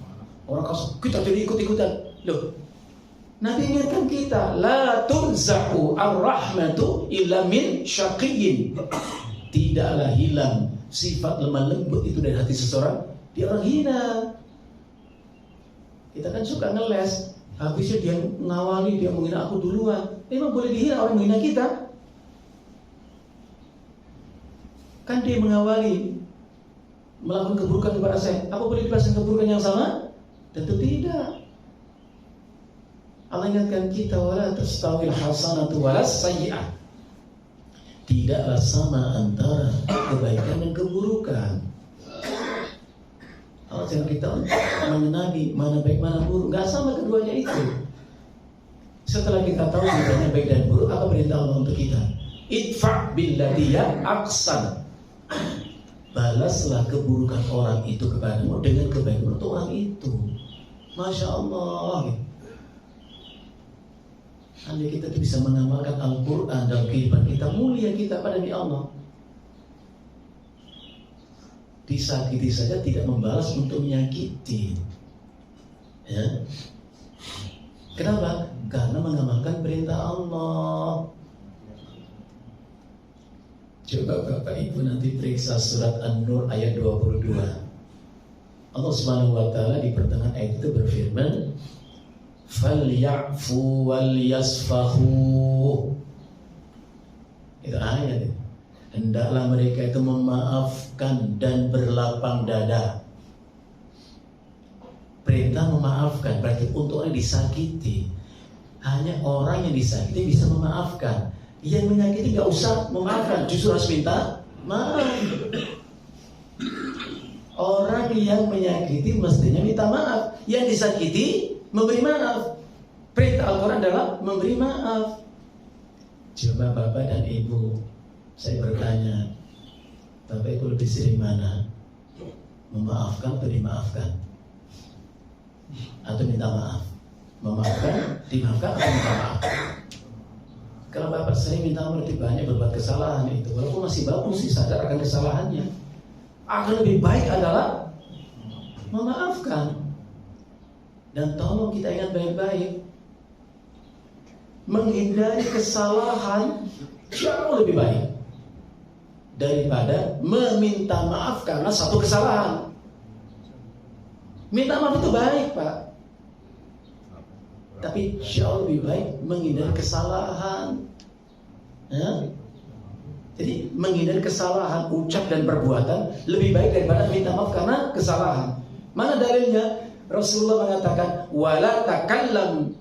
Orang kasar, kita jadi ikut-ikutan. Loh, Nabi ingatkan kita, la tunzahu ar-rahmatu illa min syaqiyyin. Tidaklah hilang sifat lemah lembut itu dari hati seseorang, dia orang hina. Kita kan suka ngeles, habisnya dia ngawali, dia menghina aku duluan. Memang boleh dihina orang menghina kita? Kan dia mengawali melakukan keburukan kepada saya, apa boleh dibalaskan keburukan yang sama? Tentu tidak. Allah ingatkan kita, wala tastawil hasanatu walas sayyi'ah. Tidaklah sama antara kebaikan dan keburukan. Allah jangan kita mengenali mana baik mana buruk, nggak sama keduanya itu. Setelah kita tahu bedanya baik dan buruk, apa perintah Allah untuk kita? Idfa' billati ahsan. Balaslah keburukan orang itu kepadamu dengan kebaikan untuk orang itu. Masya Allah. Andai kita bisa mengamalkan Al-Quran dalam kehidupan kita, mulia kita pada Allah. Disakiti saja tidak membalas untuk menyakiti. Ya. Kenapa? Karena mengamalkan perintah Allah. Coba Bapak Ibu nanti periksa surat An-Nur ayat 22. Allah Subhanahu wa taala di pertengahan ayat itu berfirman, "Falyafu wal yasfahu." Itu ayat itu. Hendaklah mereka itu memaafkan dan berlapang dada. Perintah memaafkan berarti untuk orang yang disakiti. Hanya orang yang disakiti bisa memaafkan. Yang menyakiti gak usah memaafkan, justru harus minta maaf. Orang yang menyakiti mestinya minta maaf. Yang disakiti memberi maaf. Perintah Al-Quran adalah memberi maaf. Coba Bapak dan Ibu, saya bertanya, Bapak Ibu lebih sering mana? Memaafkan atau dimaafkan? Atau minta maaf? Memaafkan, dimaafkan atau minta maaf? Kalau Bapak sering minta maaf, berarti banyak berbuat kesalahan itu. Walaupun masih bagus sih sadar akan kesalahannya, akan lebih baik adalah memaafkan. Dan tolong kita ingat baik-baik, menghindari kesalahan jauh lebih baik daripada meminta maaf karena satu kesalahan. Minta maaf itu baik, Pak, tapi jauh lebih baik menghindari kesalahan. Ya? Jadi menghindari kesalahan ucap dan perbuatan lebih baik daripada minta maaf karena kesalahan. Mana dalilnya? Rasulullah mengatakan, wala takallam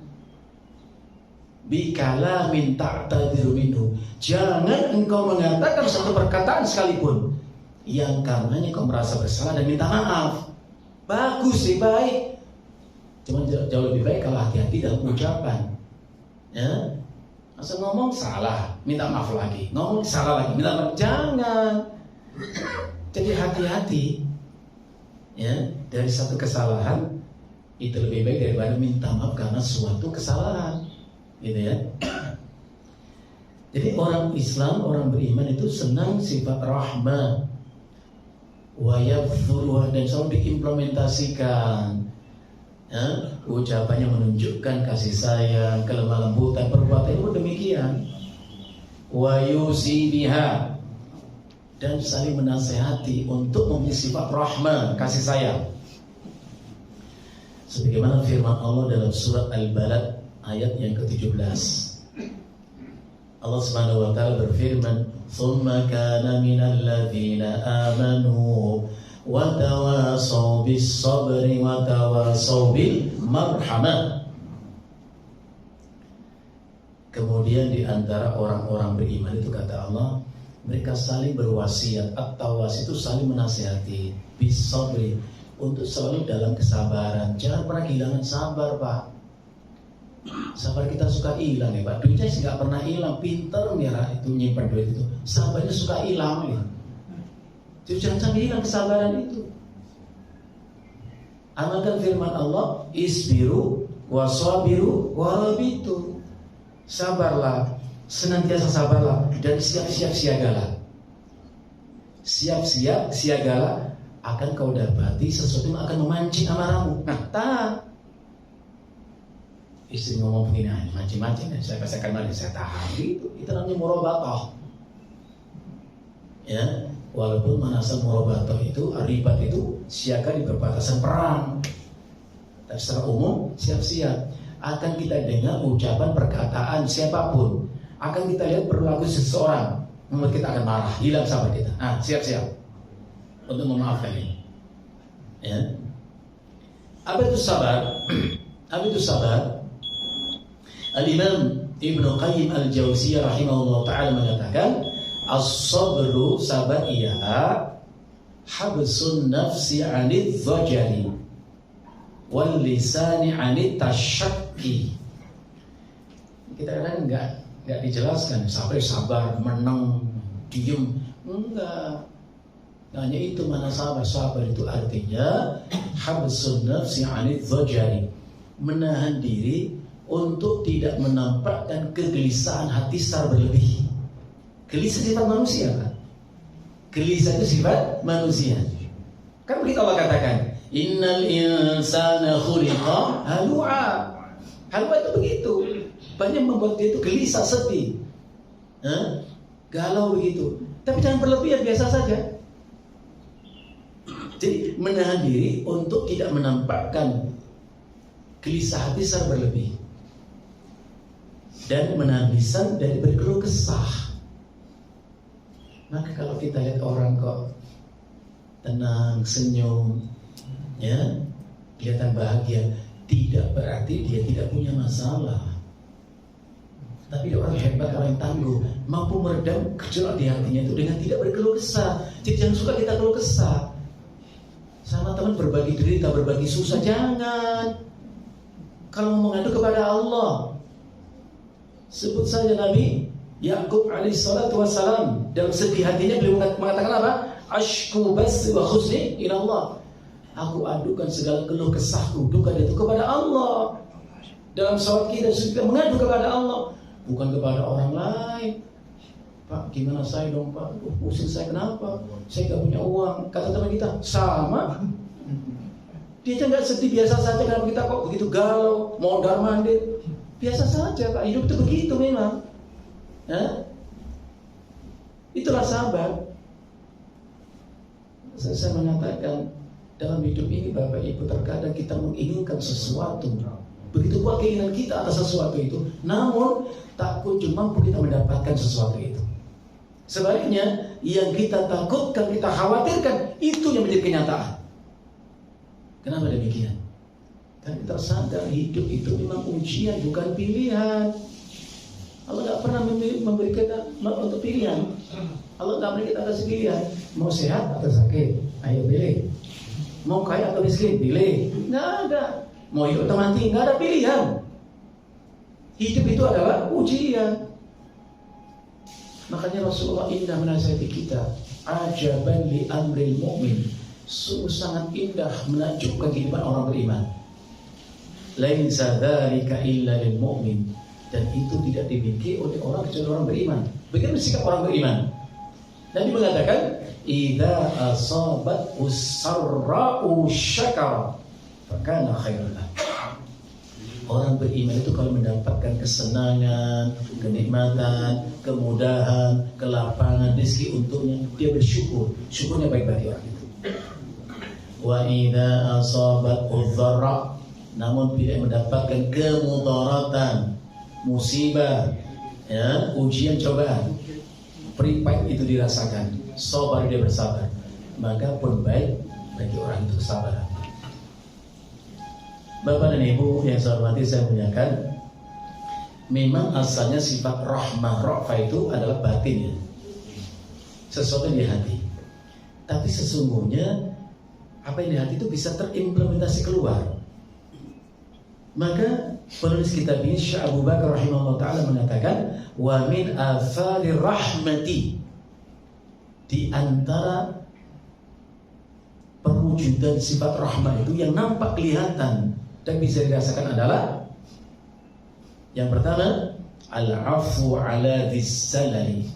bikalamin ta'tadiru minhu. Jangan engkau mengatakan satu perkataan sekalipun yang karenanya kau merasa bersalah dan minta maaf. Bagus sih, baik. Cuma jauh lebih baik kalau hati-hati dalam ucapan. Ya, asal ngomong salah, minta maaf lagi. Ngomong salah lagi, minta maaf. Jangan. Jadi hati-hati. Ya, dari satu kesalahan itu lebih baik daripada minta maaf karena suatu kesalahan. Gitu ya. Jadi orang Islam, orang beriman itu senang sifat rahmah, wa yabdhuruha, dan selalu diimplementasikan. Ya, ucapannya menunjukkan kasih sayang, kelemah lembutan, perbuatan itu demikian. Wa yusi biha, dan saling menasehati untuk memiliki sifat rahmah, kasih sayang. Sebagaimana firman Allah dalam surat Al-Balad ayat yang ke-17. Allah Subhanahu wa taala berfirman, "Tsumma kana minal ladzina amanu wa tawasaw bis sabri wa tawasaw bil marhamah." Kemudian di antara orang-orang beriman itu kata Allah, mereka saling berwasiat, at-tawas itu saling menasihati, bis sabri, untuk selalu dalam kesabaran. Jangan pernah kehilangan sabar, Pak. Sabar kita suka hilang ya Pak. Duitnya sih gak pernah hilang. Pinter merah itu nyimpan duit itu. Sabarnya suka hilang ya. Jadi jangan sampai hilang kesabaran itu. Amalkan firman Allah, isbiru wasabiru warabitu. Sabarlah, senantiasa sabarlah, dan siap-siap siagalah. Siap-siap siagalah, akan kau dapati sesuatu yang akan memancing amarahmu. Nah, tak. istri ngomong begini, mancing-mancing, saya katakan lagi, saya tahan gitu. Itu namanya murabatoh. Ya, walaupun manasal murabatoh itu, ribat itu siaga di perbatasan perang. Tapi secara umum siap-siap. Akan kita dengar ucapan perkataan siapapun. Akan kita lihat perilaku seseorang, membuat kita akan marah, hilang sabar kita. Siap-siap untuk memaafkan ini. Ya. Apa itu sabar? Apa itu sabar? Al-Imam Ibnu Qayyim Al-Jauziyah rahimahullah ta'ala mengatakan, as-sabru, sabar ialah habsun nafsi 'anil dhajari wal lisani 'anit tasyakki. Kita kadang enggak dijelaskan sabar menang, diem, enggak. Hanya itu mana sabar. Sabar itu artinya habsun nafsi 'anil dhajari, menahan diri untuk tidak menampakkan kegelisahan hati secara berlebih. Gelisah sifat manusia kan? Gelisah itu sifat manusia. Kan begitu Allah katakan, innal insana khuliqa halu'a. Halu'a itu begitu. Banyak membuat dia itu gelisah, sedih, galau begitu. Tapi jangan berlebihan, biasa saja. Jadi menahan diri untuk tidak menampakkan gelisah hati secara berlebih. Dan menahan lisan dari berkeluh kesah. Maka kalau kita lihat orang kok tenang, senyum, ya, kelihatan bahagia, tidak berarti dia tidak punya masalah. Tapi dia orang hebat, orang yang tangguh, mampu meredam gejolak di hatinya itu dengan tidak berkeluh kesah. Jadi jangan suka kita keluh kesah. Sama teman berbagi derita, berbagi susah, jangan. Kalau mau mengadu kepada Allah, sebut saja Nabi Ya'qub alaihi salatu wassalam, dalam sedih hatinya beliau mengatakan apa? Ashku basi wa khuzni ila Allah. Aku adukan segala keluh kesahku, duka itu kepada Allah. Dalam sholat kita mengadu kepada Allah, bukan kepada orang lain. Pak, gimana saya dong Pak? Pusing saya, kenapa? Saya gak punya uang. Kata teman kita, sama. Dia aja gak sedih, biasa saja. Kenapa kita kok begitu galau, mondar mandir? Biasa saja Pak, hidup itu begitu memang. Itulah sabar. Saya mengatakan, dalam hidup ini Bapak Ibu, terkadang kita menginginkan sesuatu. Begitu kuat keinginan kita atas sesuatu itu, namun tak kunjung mampu kita mendapatkan sesuatu itu. Sebaliknya, yang kita takutkan, kita khawatirkan, itu yang menjadi kenyataan. Kenapa demikian? Karena kita sadar hidup itu memang ujian, bukan pilihan. Allah gak pernah memberi kita untuk pilihan. Allah gak beri kita kasih pilihan. Mau sehat atau sakit? Ayo pilih. Mau kaya atau miskin? Pilih. Gak ada. Mau hidup atau mati? Gak ada pilihan. Hidup itu adalah ujian. Makanya Rasulullah indah menasihati kita, ajaban li amril mu'min. Sungguh sangat indah, menakjubkan kehidupan orang beriman. Laisa dzalika illa lil mu'min. Dan itu tidak dimiliki oleh orang kecuali orang beriman. Bagaimana sikap orang beriman? Nabi mengatakan, idza asabat usarra'u syakara fakana khairan lahu. Orang beriman itu kalau mendapatkan kesenangan, kenikmatan, kemudahan, kelapangan, rezeki untuknya, dia bersyukur. Syukurnya baik bagi orang itu. Wa idza asabat udharra, namun tidak mendapatkan kemudaratan, musibah, ya, ujian, cobaan, pahit itu dirasakan, sabar, dia bersabar, maka pun baik bagi orang itu kesabaran. Bapak dan Ibu yang saya hormati, saya muliakan, memang asalnya sifat rahmah, ra'fa itu adalah batin, ya, sesuatu yang di hati. Tapi sesungguhnya apa yang di hati itu bisa terimplementasi keluar. Maka penulis kitab ini Syekh Abu Bakar rahimahullah ta'ala mengatakan, wa min athari rahmati, di antara perwujudan sifat rahmat itu yang nampak kelihatan dan bisa dirasakan adalah yang pertama, al-afu ala dhis-salari.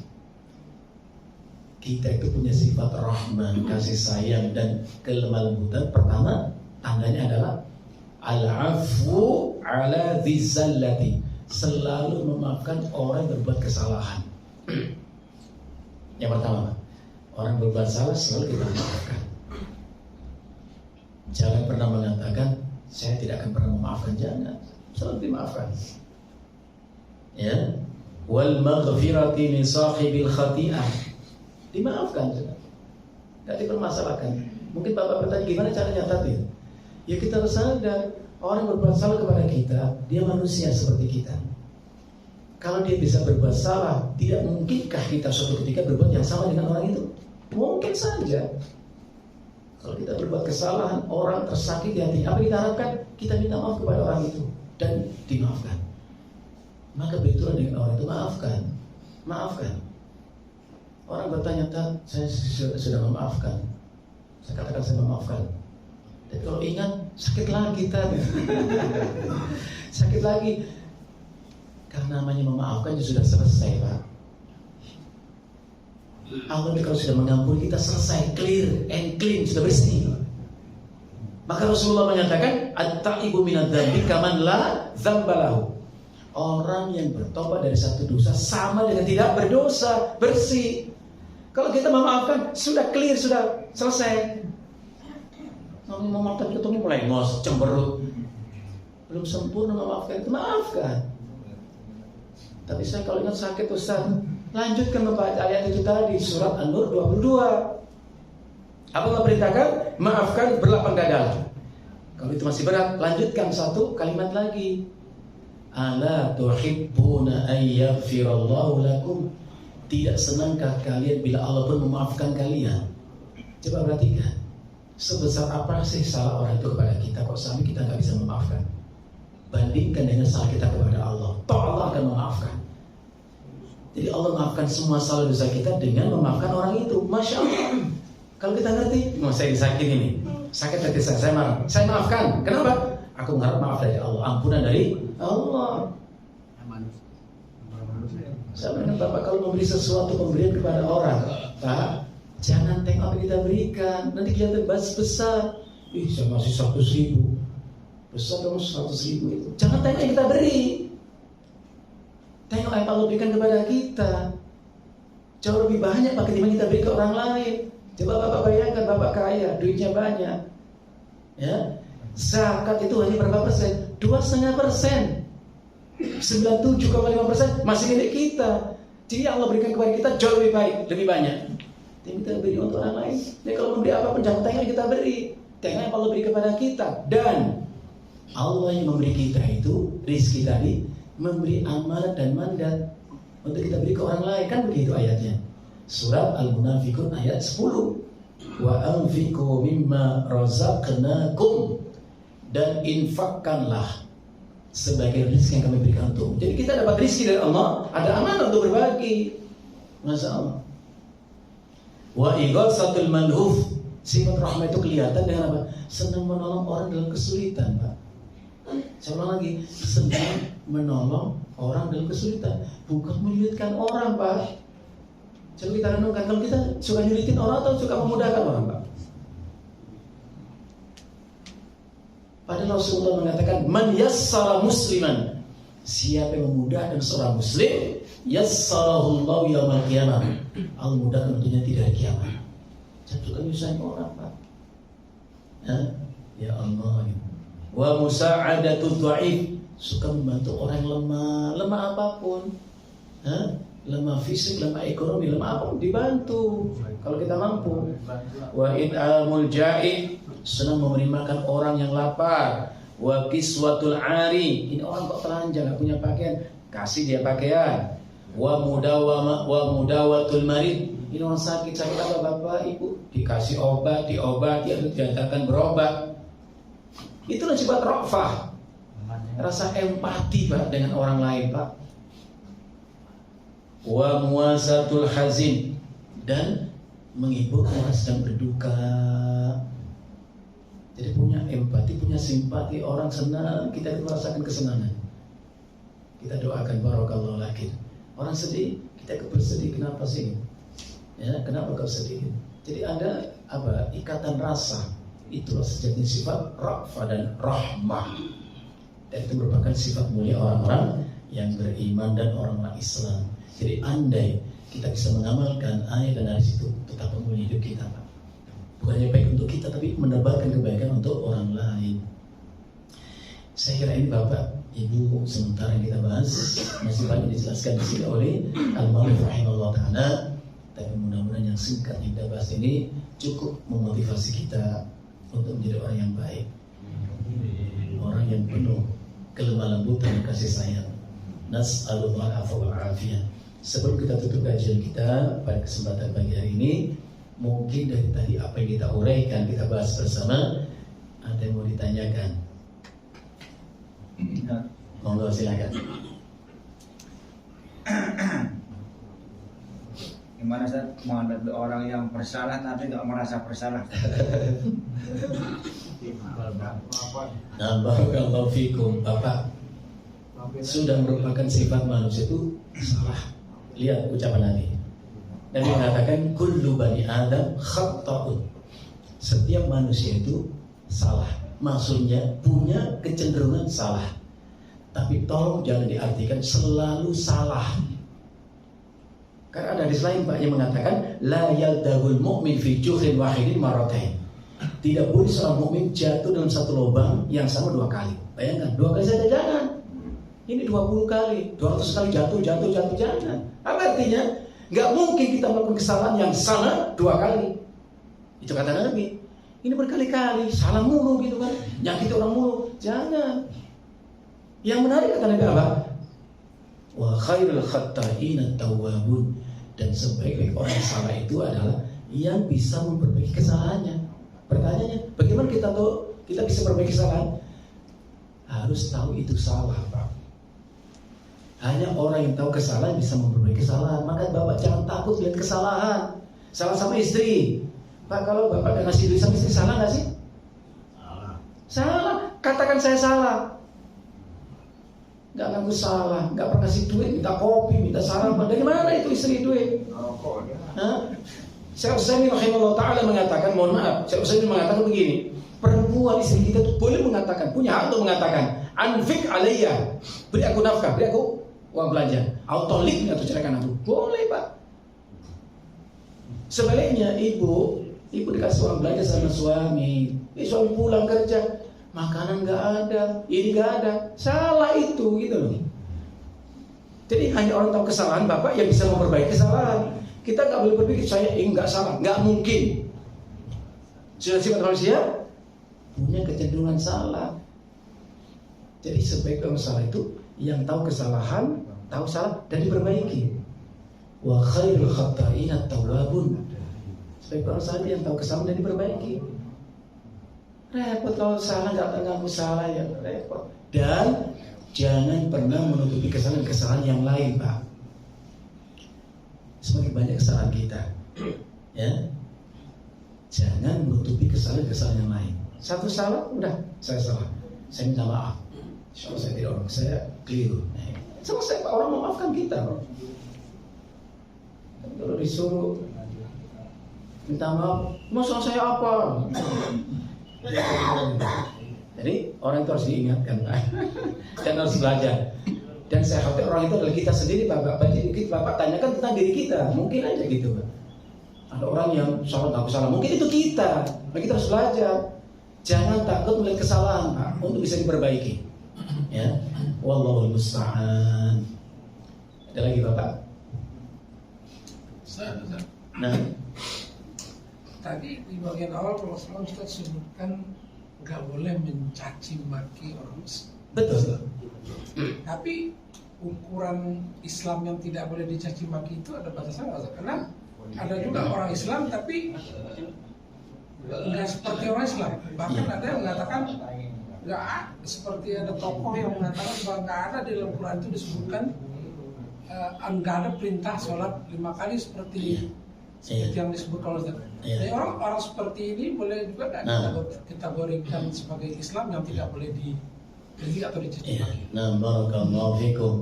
Kita itu punya sifat rahman, kasih sayang dan kelemah lembutan. Pertama, tandanya adalah al-afu ala dzizzallati, selalu memaafkan orang yang berbuat kesalahan. Yang pertama, orang berbuat salah selalu kita maafkan. Jangan pernah mengatakan saya tidak akan pernah memaafkan, jangan, selalu dimaafkan. Ya, wal maghfirati min sahibil khati'ah, dimaafkan juga, tidak dipermasalahkan. Mungkin Bapak bertanya gimana caranya tadi? Ya kita harus sadar orang berbuat salah kepada kita, dia manusia seperti kita. Kalau dia bisa berbuat salah, tidak mungkinkah kita suatu ketika berbuat yang sama dengan orang itu? Mungkin saja. Kalau kita berbuat kesalahan, orang tersakiti hati, apa kita harapkan? Kita minta maaf kepada orang itu dan dimaafkan. Maka betul dengan orang itu, maafkan. Maafkan. Orang bertanya, saya sudah memaafkan. Saya katakan saya memaafkan. Tapi kalau ingat, sakit lagi sakit lagi. Karena namanya memaafkan sudah selesai, Pak. Allah kalau sudah mengampuni kita selesai, clear and clean, sudah bersih. Maka Rasulullah menyatakan, at-taibu minadz dzambi kaman la dzambalahu. Orang yang bertobat dari satu dosa sama dengan tidak berdosa, bersih. Kalau kita memaafkan, sudah clear, sudah selesai. Namanya memaafkan itu mulai ngos, cemberut, belum sempurna memaafkan itu, maafkan. Tapi saya kalau ingat sakit Ustaz, lanjutkan membaca ayat itu tadi, surat An-Nur 22. Apa Allah perintahkan? Maafkan berlapang dada. Kalau itu masih berat, lanjutkan satu kalimat lagi. Ala tuhibbuna ayyaghfirallahu lakum. Tidak senangkah kalian bila Allah pun memaafkan kalian? Coba perhatikan, sebesar apa sih salah orang itu kepada kita, kok sampai kita nggak bisa memaafkan? Bandingkan dengan salah kita kepada Allah, toh Allah akan memaafkan. Jadi Allah maafkan semua salah dosa kita dengan memaafkan orang itu. Masya Allah. Kalau kita ngerti, saya disakiti ini, sakit hati saya marah, saya maafkan. Kenapa? Aku mengharap maaf dari Allah, ampunan dari Allah. Saya bilang, Bapak kalau memberi sesuatu pemberian kepada orang, Pak, jangan tengok apa kita berikan, nanti kelihatan besar. Saya masih 100.000. Besar dong 100.000 itu. Jangan tengok yang kita beri, tengok apa Allah berikan kepada kita. Jauh lebih banyak Pak ketimbang kita beri ke orang lain. Coba Bapak bayangkan, Bapak kaya, duitnya banyak, ya, zakat itu hanya berapa persen? 2,5%. 97,5% masih milik kita. Jadi Allah berikan kepada kita jauh lebih baik, lebih banyak. Tapi kita beri untuk orang lain. Jadi kalau memberi apapun jangan tengok yang kita beri, tengok yang Allah beri kepada kita. Dan Allah yang memberi kita itu rizki tadi, memberi amanat dan mandat untuk kita beri ke orang lain, kan begitu ayatnya. Surat Al-Munafiqun ayat 10. Wa anfiqu mimma razaqnakum, dan infakkanlah sebagai rizki yang kami berikan untuk. Jadi kita dapat rizki dari Allah, ada amanah untuk berbagi. Masya Allah. Wa ighatsatul manhuf, sifat rahmat itu kelihatan dengan apa? Senang menolong orang dalam kesulitan, Pak. Saya ulang lagi, senang menolong orang dalam kesulitan, bukan menyulitkan orang, Pak. Coba kita renungkan, kalau kita suka nyulitin orang atau suka memudahkan orang, Pak? Padahal Rasulullah mengatakan, man yassara musliman, siapa yang memudahkan seorang muslim, yassarahullahu yaumal qiyamah, Allah mudahkan untuknya tidak hari kiamat. Jangan suka nyusahin orang, Pak. Ya Allah. Wa musa'adatul dhaif, suka membantu orang yang lemah apapun, lemah fisik, lemah ekonomi, lemah apapun dibantu kalau kita mampu. Wa it'amul ja'i, senang memberi makan orang yang lapar. Wa kiswatul 'ari, ini orang kok telanjang enggak punya pakaian, kasih dia pakaian. Wa mudawatul marid, ini orang sakit apa Bapak Ibu, dikasih obat, diobati atau diantarkan berobat. Itulah sifat ra'fah, rasa empati, Pak, dengan orang lain, Pak. Wa muwasatul hazin, dan menghibur orang sedang berduka. Jadi punya empati, punya simpati, orang senang, kita merasakan kesenangan. Kita doakan barakallahu laki. Orang sedih, kita bersedih, kenapa sih? Ya, kenapa kau sedih? Jadi ada ikatan rasa. Itulah sejatinya sifat ra'fah dan rahmah. Dan itu merupakan sifat mulia orang-orang yang beriman dan orang-orang Islam. Jadi andai kita bisa mengamalkan ayat dan hadis itu, betapa mulia hidup kita, Pak. Bukannya baik untuk kita, tapi menebarkan kebaikan untuk orang lain. Saya kira ini Bapak, Ibu, sementara yang kita bahas masih banyak dijelaskan di sini oleh Al-Mu'allif rahimahullah ta'ala. Tapi mudah-mudahan yang singkat yang kita bahas ini cukup memotivasi kita untuk menjadi orang yang baik, orang yang penuh kelemah lembutan dan kasih sayang. Nas'alullah al-'afwa wal 'afiyah. Sebelum kita tutup kajian kita pada kesempatan pagi hari ini, mungkin dari tadi apa yang kita uraikan, kita bahas bersama, ada yang mau ditanyakan? Monggo silakan. Gimana Ustaz menghadapi orang yang bersalah tapi nggak merasa bersalah? Nah, barakallahu fikum. Bapak, sudah merupakan sifat manusia itu salah. Lihat ucapan Nabi. Nabi mengatakan kullu bani Adam khata'un. Setiap manusia itu salah. Maksudnya punya kecenderungan salah. Tapi tolong jangan diartikan selalu salah. Karena ada hadis lain Pak yang mengatakan la yaldagul mu'min fi juhrin wahidin maratain. Tidak boleh seorang mukmin jatuh dalam satu lubang yang sama 2 kali. Bayangkan, 2 kali saja jangan. Ini 20 kali, 200 kali jatuh, jangan. Apa artinya? Gak mungkin kita melakukan kesalahan yang sama 2 kali. Itu kata Nabi. Ini berkali-kali, salah mulu gitu kan. Nyakiti orang mulu, jangan. Yang menarik kata Nabi apa? Wa khairul khatta'ina tawwabun. Dan sebaik-baik orang yang salah itu adalah yang bisa memperbaiki kesalahannya. Pertanyaannya, bagaimana kita tahu kita bisa memperbaiki kesalahan? Harus tahu itu salah, Pak. Hanya orang yang tahu kesalahan bisa memperbaiki kesalahan. Maka Bapak jangan takut lihat kesalahan. Salah sama istri, Pak, kalau Bapak gak ngasih duit sama istri, salah gak sih? Salah. Katakan saya salah. Gak ngaku salah, gak pernah kasih duit, minta kopi, minta sarapan. Dari mana itu istri duit? Syekh Utsaimin rahimahullah ta'ala mengatakan, mohon maaf, Syekh Utsaimin mengatakan begini, perempuan istri kita itu boleh mengatakan, punya hak untuk mengatakan, anfik alayya, beri aku nafkah, beri aku uang belanja, autolik atau ceraikan aku, boleh Pak. Sebaliknya ibu dikasih uang belanja sama suami, suami pulang kerja, makanan nggak ada, ini nggak ada, salah itu gitu loh. Jadi hanya orang tahu kesalahan Bapak yang bisa memperbaiki kesalahan. Kita nggak boleh berpikir saya nggak salah, nggak mungkin. Sudah sifat manusia punya kecenderungan salah. Jadi sebaik masalah itu yang tahu kesalahan, tahu salah dan diperbaiki. Wa khairul khatta'ina tawwabun. Sebaik masalah yang tahu kesalahan dan diperbaiki. Repot kalau salah nggak ngaku salah ya repot. Dan jangan pernah menutupi kesalahan-kesalahan yang lain, Pak. Semakin banyak kesalahan kita, ya, jangan menutupi kesalahan-kesalahan yang lain. Satu salah, udah saya salah, saya minta maaf. Insya Allah saya tidak orang, saya keliru. Selesai Pak, orang memaafkan kita, Pak. Kalau disuruh minta maaf, masalah saya apa? Jadi orang itu harus diingatkan, Pak. Dan harus belajar. Dan saya khawatir orang itu adalah kita sendiri, Bapak. Jadi Bapak tanyakan tentang diri kita, mungkin aja gitu, Pak. Ada orang yang salah, aku salah, mungkin itu kita. Nah, kita harus belajar. Jangan takut melihat kesalahan, Pak, untuk bisa diperbaiki. Ya, wallahul musta'an. Ada lagi, Bapak? Nah, tadi di bagian awal kalau kita sebutkan nggak boleh mencaci maki orang Islam. betul. Tapi ukuran Islam yang tidak boleh dicaci maki itu ada batasan nggak? Karena ada juga orang Islam tapi nggak seperti orang Islam. Bahkan ada yang mengatakan nggak seperti ada tokoh yang mengatakan bahwa nggak ada di dalam Quran itu disebutkan nggak ada perintah sholat 5 kali seperti yang disebut kalau jadi orang seperti ini boleh juga nggak kategorikan sebagai Islam yang tidak boleh dibeli atau dicaci maki. Nah, barakallahu fikum.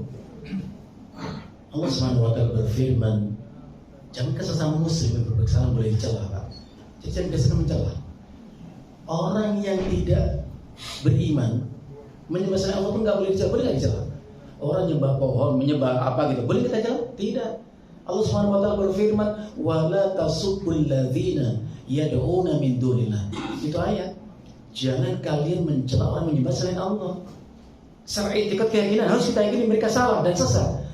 Allah Subhanahu wa ta'ala berfirman, jangan sesama muslim yang berbuat kesalahan boleh dicela, Pak. Jadi jangan biasa mencela. Orang yang tidak beriman Menyembah selain Allah pun nggak boleh dicela. Boleh nggak dicela? Orang nyembah pohon, menyembah apa gitu, boleh kita cela? Tidak. Allah Subhanahu wa taala berfirman, "Wala tasubbul ladzina yad'una min dunillah." Itu ayat. Jangan kalian mencela orang menyembah selain Allah. Secara etikat keyakinan harus kita yakini mereka salah dan sesat.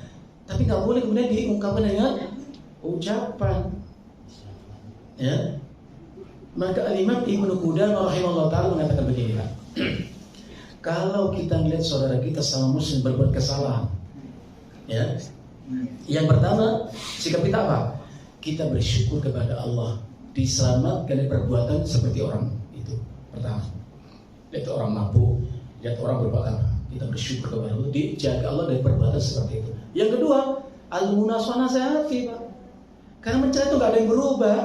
Tapi nggak boleh kemudian diungkapkan dengan ucapan. Ya. Maka Imam Ibnu Qudamah rahimahullah taala mengatakan begini, Pak. Kalau kita melihat saudara kita sama muslim berbuat kesalahan, ya. Yang pertama, sikap kita apa? Kita bersyukur kepada Allah diselamatkan dari perbuatan seperti orang itu. Pertama, lihat orang mabuk, lihat orang berbuat apa? Kita bersyukur kepada Allah, dijaga Allah dari perbuatan seperti itu. Yang kedua, al-munaswah, nasihati, Pak. Karena mencela itu nggak ada yang berubah,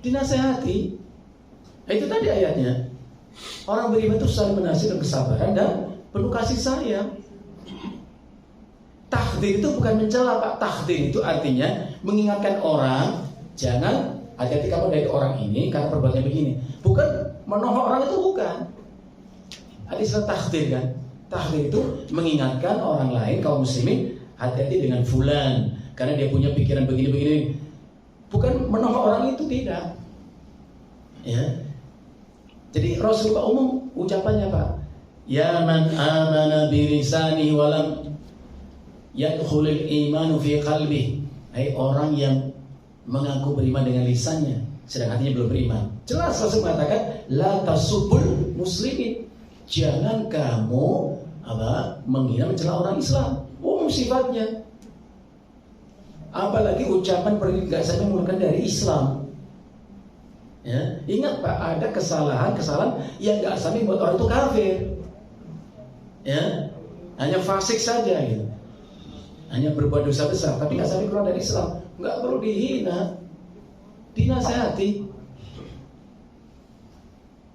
dinasihati. Nah, itu tadi ayatnya. Orang beriman itu saling menasihati, kesabaran dan penuh kasih sayang. Tahdzir itu bukan mencela, Pak. Tahdzir itu artinya mengingatkan orang, jangan hati-hati kamu dari orang ini karena perbuatannya begini. Bukan menohok orang, itu bukan. Ada istilah tahdzir kan? Tahdzir itu mengingatkan orang lain, kaum muslimin, hati-hati dengan fulan karena dia punya pikiran begini-begini. Bukan menohok orang itu, tidak. Ya. Jadi Rasulullah umum ucapannya, Pak. Ya man amana bi lisanihi wa lam yadkhulul imanu fi qalbi. Hai orang yang mengaku beriman dengan lisannya sedang hatinya belum beriman. Jelas Rasul mengatakan la tasubbul muslimin. Jangan kamu menghina mencela orang Islam. Umum sifatnya. Apalagi ucapan nggak sampai menggunakan dari Islam. Ya, ingat Pak, ada kesalahan yang nggak sampai buat orang itu kafir. Ya, hanya fasik saja gitu. Hanya berbuat dosa besar, tapi nggak sampai keluar dari Islam. Nggak perlu dihina, dinasihati.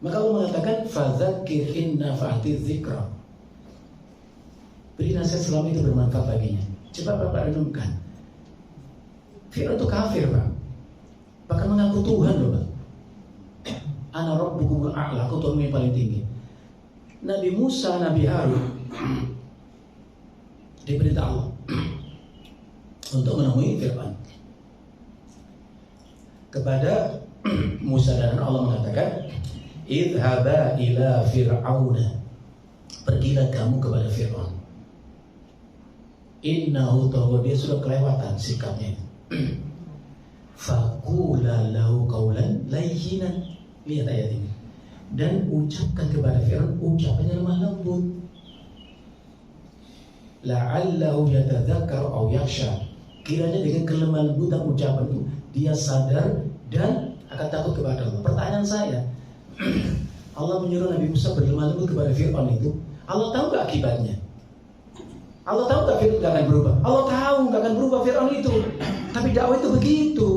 Maka Allah mengatakan fadzakir in nafa'ati dzikra. Beri nasihat selama itu bermanfaat baginya. Coba Bapak renungkan. Fir'aun itu kafir, Pak. Bahkan mengaku Tuhan loh, Pak. Ana rabbukumul a'la, aku Tuhan yang paling tinggi. Nabi Musa, Nabi Harun diperintah Allah untuk menemui Fir'aun. Kepada Musa dan Allah mengatakan, idhaba ila fir'auna, pergilah kamu kepada Fir'aun. Innahu tahu dia sudah kelewatan sikapnya. Faqula lahu qawlan layyinan. Lihat ayat ini. Dan ucapkan kepada Fir'aun ucapannya lemah lembut. La'allahu yatadzakkaru aw yakhsha. Kiranya dengan kelemah lembutan ucapan itu dia sadar dan akan takut kepada Allah. Pertanyaan saya, Allah menyuruh Nabi Musa berlemah lembut kepada Fir'aun itu, Allah tahu gak akibatnya? Allah tahu gak Fir'aun gak akan berubah? Allah tahu gak akan berubah Fir'aun itu. Tapi dakwah itu begitu.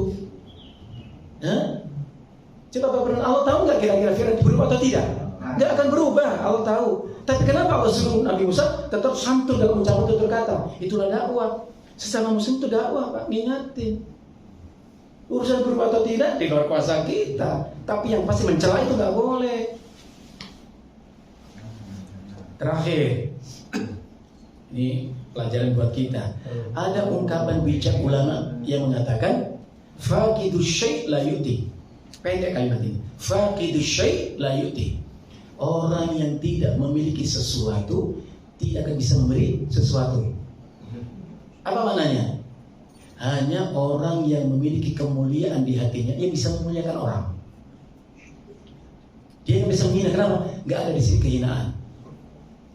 Coba Bapak, Allah tahu gak kira-kira Fir'aun berubah atau tidak? Gak akan berubah, Allah tahu. Tapi kenapa Allah suruh Nabi Musa tetap santun dalam ucapan tutur kata? Itulah dakwah. Sesama muslim itu dakwah, Pak, ngingatin. Urusan berubah atau tidak di luar kuasa kita. Tapi yang pasti mencela itu gak boleh. Terakhir, ini pelajaran buat kita. Ada ungkapan bijak ulama yang mengatakan faqidu syai' la yuti. Pendek kalimat ini. Faqidu syai' la yuti. Orang yang tidak memiliki sesuatu tidak akan bisa memberi sesuatu. Apa maknanya? Hanya orang yang memiliki kemuliaan di hatinya yang bisa memuliakan orang. Dia yang bisa menghina. Kenapa? Gak ada di sini kehinaan.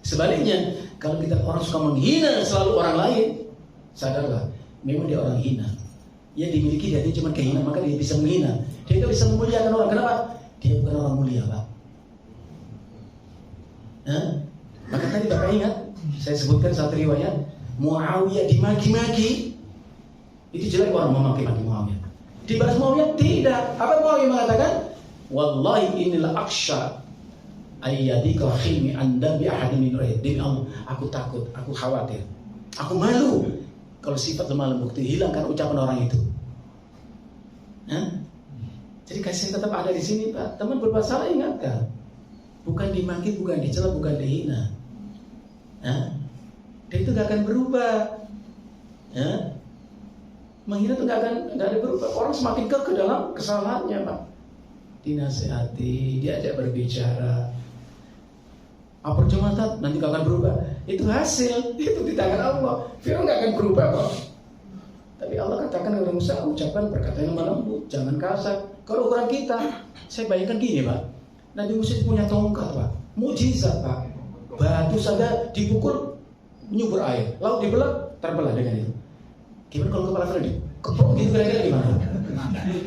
Sebaliknya, kalau kita orang suka menghina selalu orang lain, sadarlah, memang dia orang hina. Yang dimiliki di hatinya cuma kehinaan, maka dia bisa menghina. Dia gak bisa memuliakan orang. Kenapa? Dia bukan orang mulia, Pak. Maka tadi Bapak ingat, saya sebutkan satu riwayat, Muawiyah dimaki-maki. Itu jelek orang memaki-maki Muawiyah. Dibalas Muawiyah tidak. Apa Muawiyah mengatakan? Wallahi inilah aksha ayyadika khilmi anda bi ahadin min raid. Demi Allah, aku takut, aku khawatir, aku malu kalau sifat lemah lembut itu hilangkan ucapan orang itu. Jadi kasih tetap ada di sini, Pak. Teman berbuat salah ingatkan. Bukan dimaki, bukan dicela, bukan dihina. Dia itu gak akan berubah. Menghina itu gak ada berubah. Orang semakin ke dalam kesalahannya, Pak. Dinasihati, diajak berbicara. Percuma nanti gak akan berubah. Itu hasil, itu di tangan Allah. Fir'aun gak akan berubah kok. Tapi Allah katakan kepada Musa, ucapkan perkataan yang lembut, jangan kasar. Kalau ukuran kita, saya bayangkan gini, Pak. Nabi Musa punya tongkat, Pak. Mukjizat, Pak. Batu saja dipukul nyubur air, laut dibelah terbelah dengan itu. Gimana kalau kepala Freddy? Keprok gitu kira-kira gimana?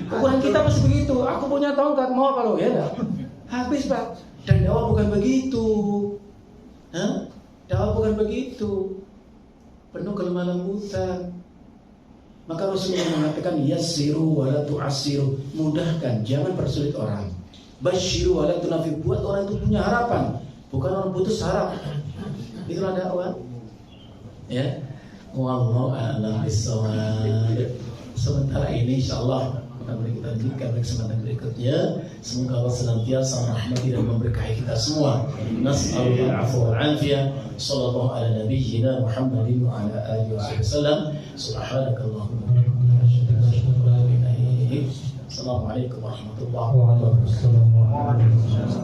Ukuran kita masih begitu. Aku punya tongkat, mau apa lo? Ya enggak? Habis, Pak. Dan dakwah bukan begitu. Dakwah bukan begitu. Penuh kelemah lembutan. Maka Rasulullah mengatakan yassiru wa la tu'assiru. Mudahkan, jangan persulit orang. Basyiru wa la tunafiru. Buat orang itu punya harapan, bukan orang putus harap. Itulah dakwah. Ya. Wallahu a'lam bishawab. Sementara ini insyaallah kita lanjutkan pada kesempatan berikutnya. Semoga Allah senantiasa merahmati dan memberkahi kita semua. Nas'alullah al-'afwa wal 'afiyah. Sallallahu ala nabiyyina Muhammadin wa ala alihi wasallam. Subhanakallahumma wa bihamdika asyhadu an la ilaha illa anta. Assalamualaikum warahmatullahi wabarakatuh.